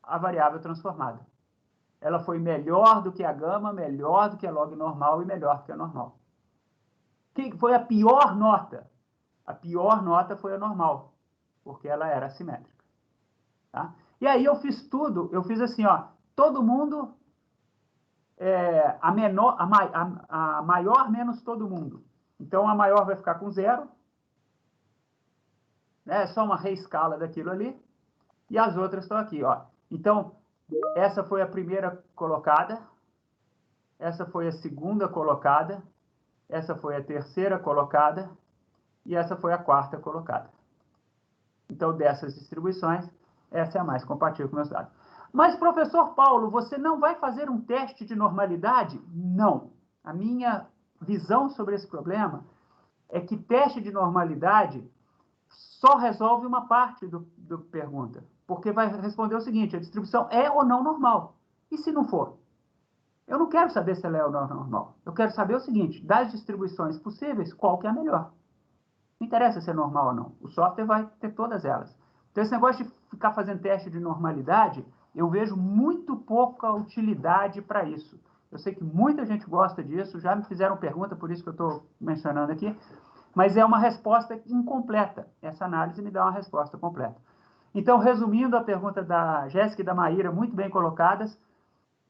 A variável transformada. Ela foi melhor do que a gama, melhor do que a log normal e melhor do que a normal. Quem foi a pior nota? A pior nota foi a normal, porque ela era assimétrica. Tá? E aí eu fiz tudo, eu fiz assim, ó, todo mundo, a maior menos todo mundo. Então, a maior vai ficar com 0, né? É só uma reescala daquilo ali, e as outras estão aqui, ó. Então, essa foi a primeira colocada, essa foi a segunda colocada, essa foi a terceira colocada, e essa foi a quarta colocada. Então, dessas distribuições, essa é a mais compatível com meus dados. Mas, professor Paulo, você não vai fazer um teste de normalidade? Não. A minha visão sobre esse problema é que teste de normalidade só resolve uma parte do pergunta, porque vai responder o seguinte: a distribuição é ou não normal. E se não for? Eu não quero saber se ela é ou não normal. Eu quero saber o seguinte: das distribuições possíveis, qual que é a melhor? Não interessa se é normal ou não. O software vai ter todas elas. Então, esse negócio de ficar fazendo teste de normalidade, eu vejo muito pouca utilidade para isso. Eu sei que muita gente gosta disso, já me fizeram pergunta, por isso que eu estou mencionando aqui, mas é uma resposta incompleta. Essa análise me dá uma resposta completa. Então, resumindo a pergunta da Jéssica e da Maíra, muito bem colocadas,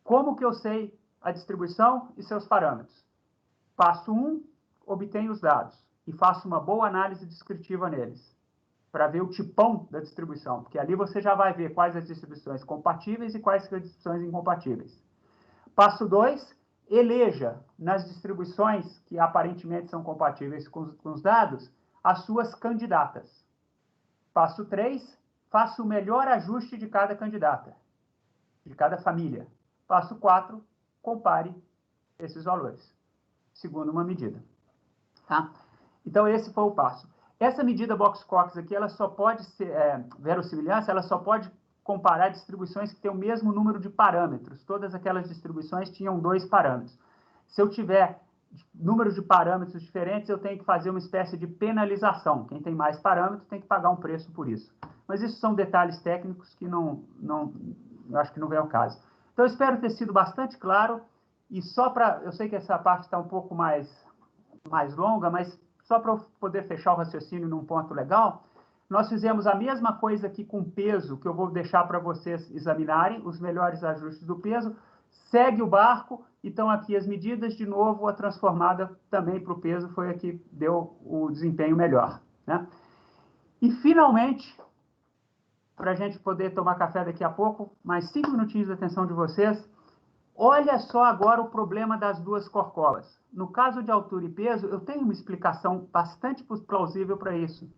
como que eu sei a distribuição e seus parâmetros? Passo 1, obtenho os dados e faço uma boa análise descritiva neles, para ver o tipão da distribuição, porque ali você já vai ver quais as distribuições compatíveis e quais as distribuições incompatíveis. Passo 2, eleja nas distribuições que aparentemente são compatíveis com os dados, as suas candidatas. Passo 3, faça o melhor ajuste de cada candidata, de cada família. Passo 4, compare esses valores, segundo uma medida. Tá? Então, esse foi o passo. Essa medida Box-Cox aqui, ela só pode ser, verossimilhança, ela só pode comparar distribuições que têm o mesmo número de parâmetros. Todas aquelas distribuições tinham 2 parâmetros. Se eu tiver números de parâmetros diferentes, eu tenho que fazer uma espécie de penalização. Quem tem mais parâmetros tem que pagar um preço por isso. Mas isso são detalhes técnicos que eu acho que não vem ao caso. Então, eu espero ter sido bastante claro. E só para... Eu sei que essa parte está um pouco mais longa, mas só para eu poder fechar o raciocínio num ponto legal, nós fizemos a mesma coisa aqui com peso, que eu vou deixar para vocês examinarem, os melhores ajustes do peso, segue o barco, e estão aqui as medidas, de novo, a transformada também para o peso foi a que deu o desempenho melhor. Né? E, finalmente, para a gente poder tomar café daqui a pouco, mais 5 minutinhos de atenção de vocês, olha só agora o problema das duas corcolas. No caso de altura e peso, eu tenho uma explicação bastante plausível para isso.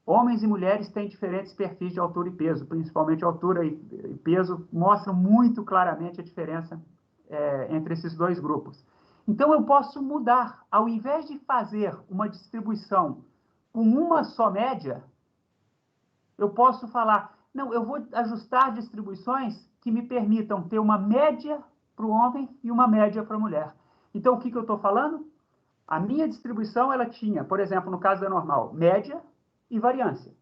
Homens e mulheres têm diferentes perfis de altura e peso, principalmente altura e peso mostram muito claramente a diferença entre esses dois grupos. Então, eu posso mudar. Ao invés de fazer uma distribuição com uma só média, eu posso falar, não, eu vou ajustar distribuições que me permitam ter uma média para o homem e uma média para a mulher. Então, o que eu estou falando? A minha distribuição, ela tinha, por exemplo, no caso da normal, média e variância.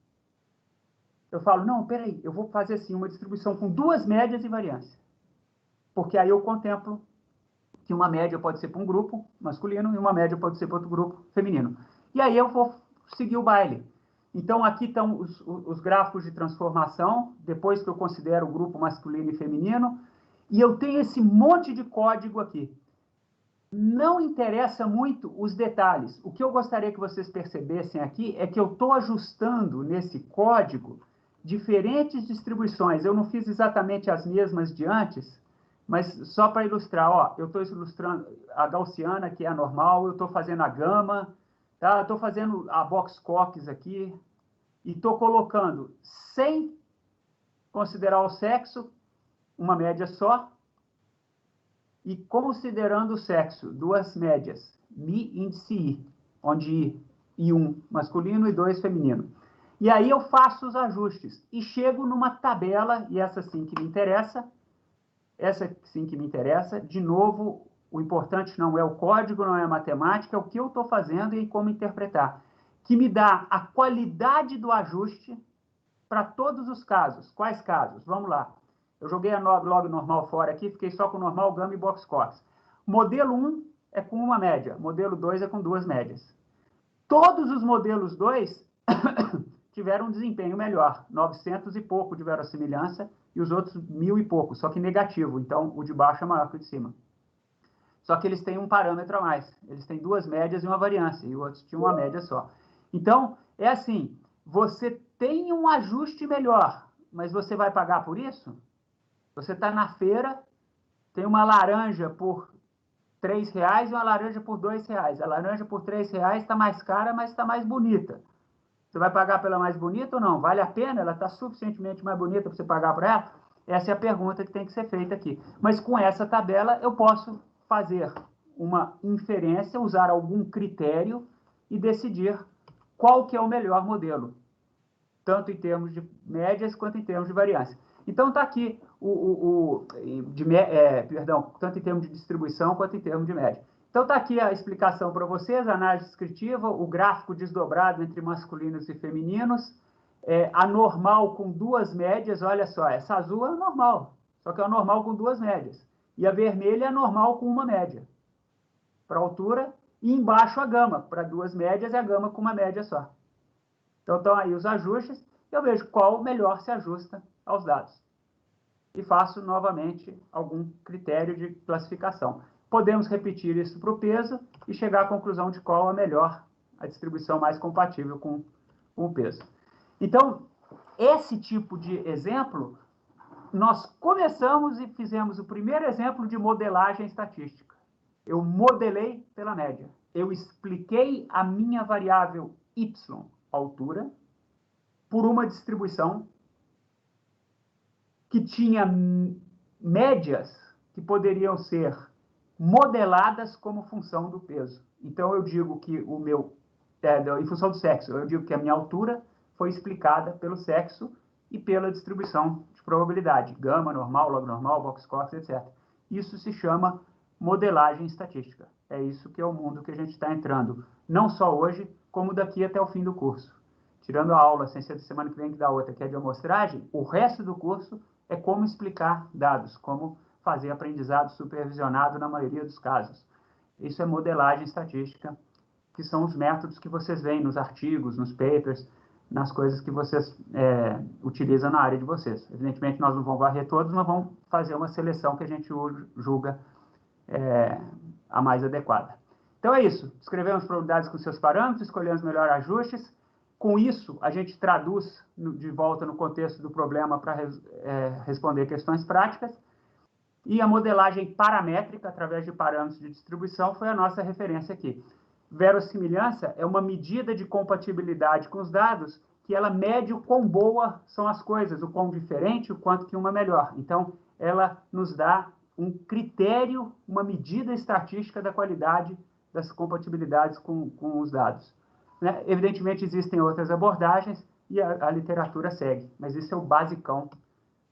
Eu falo, não, peraí, eu vou fazer assim, uma distribuição com 2 médias e variância. Porque aí eu contemplo que uma média pode ser para um grupo masculino e uma média pode ser para outro grupo feminino. E aí eu vou seguir o baile. Então, aqui estão os gráficos de transformação, depois que eu considero o grupo masculino e feminino, e eu tenho esse monte de código aqui. Não interessa muito os detalhes. O que eu gostaria que vocês percebessem aqui é que eu estou ajustando nesse código diferentes distribuições. Eu não fiz exatamente as mesmas de antes, mas só para ilustrar, ó, eu estou ilustrando a gaussiana, que é a normal, eu estou fazendo a gama, tá? Eu estou fazendo a Box-Cox aqui, e estou colocando, sem considerar o sexo, uma média só, e considerando o sexo, 2 médias, Mi índice I, onde I1 masculino e 2 feminino. E aí eu faço os ajustes e chego numa tabela, e essa sim que me interessa, de novo, o importante não é o código, não é a matemática, é o que eu estou fazendo e como interpretar, que me dá a qualidade do ajuste para todos os casos. Quais casos? Vamos lá. Eu joguei a log normal fora aqui, fiquei só com normal, gama e Box-Cox. Modelo 1 é com uma média, modelo 2 é com 2 médias. Todos os modelos 2 tiveram um desempenho melhor, 900 e pouco de verossimilhança, e os outros 1.000 e pouco, só que negativo, então o de baixo é maior que o de cima. Só que eles têm um parâmetro a mais, eles têm 2 médias e uma variância, e os outros tinham uma média só. Então, é assim, você tem um ajuste melhor, mas você vai pagar por isso? Você está na feira, tem uma laranja por R$ 3 e uma laranja por R$ 2. A laranja por R$ 3 está mais cara, mas está mais bonita. Você vai pagar pela mais bonita ou não? Vale a pena? Ela está suficientemente mais bonita para você pagar por ela? Essa é a pergunta que tem que ser feita aqui. Mas com essa tabela eu posso fazer uma inferência, usar algum critério e decidir qual que é o melhor modelo, tanto em termos de médias quanto em termos de variância. Então está aqui tanto em termos de distribuição quanto em termos de média. Então está aqui a explicação para vocês, a análise descritiva, o gráfico desdobrado entre masculinos e femininos, a normal com duas médias, olha só, essa azul é a normal, só que é a normal com duas médias. E a vermelha é a normal com uma média, para a altura, e embaixo a gama, para duas médias e a gama com uma média só. Então estão aí os ajustes, eu vejo qual melhor se ajusta aos dados. E faço novamente algum critério de classificação. Podemos repetir isso para o peso e chegar à conclusão de qual a melhor, a distribuição mais compatível com o peso. Então, esse tipo de exemplo, nós começamos e fizemos o primeiro exemplo de modelagem estatística. Eu modelei pela média. Eu expliquei a minha variável y, altura, por uma distribuição que tinha médias que poderiam ser modeladas como função do peso. Então, eu digo que o meu, em função do sexo, eu digo que a minha altura foi explicada pelo sexo e pela distribuição de probabilidade, gama, normal, log normal, box-cox, etc. Isso se chama modelagem estatística. É isso que é o mundo que a gente está entrando, não só hoje, como daqui até o fim do curso. Tirando a aula, sem ser da semana que vem, que dá outra, que é de amostragem, o resto do curso é como explicar dados, como fazer aprendizado supervisionado na maioria dos casos. Isso é modelagem estatística, que são os métodos que vocês veem nos artigos, nos papers, nas coisas que vocês utilizam na área de vocês. Evidentemente, nós não vamos varrer todos, mas vamos fazer uma seleção que a gente julga a mais adequada. Então, é isso. Escrevemos probabilidades com seus parâmetros, escolhemos melhor ajustes. Com isso, a gente traduz de volta no contexto do problema para responder questões práticas. E a modelagem paramétrica, através de parâmetros de distribuição, foi a nossa referência aqui. Verossimilhança é uma medida de compatibilidade com os dados que ela mede o quão boa são as coisas, o quão diferente, o quanto que uma melhor. Então, ela nos dá um critério, uma medida estatística da qualidade das compatibilidades com os dados. Né? Evidentemente, existem outras abordagens e a literatura segue, mas isso é o basicão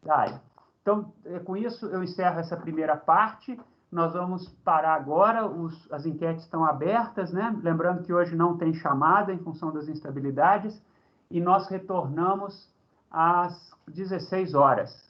da área. Então, com isso, eu encerro essa primeira parte. Nós vamos parar agora, as enquetes estão abertas, né? Lembrando que hoje não tem chamada em função das instabilidades, e nós retornamos às 16 horas.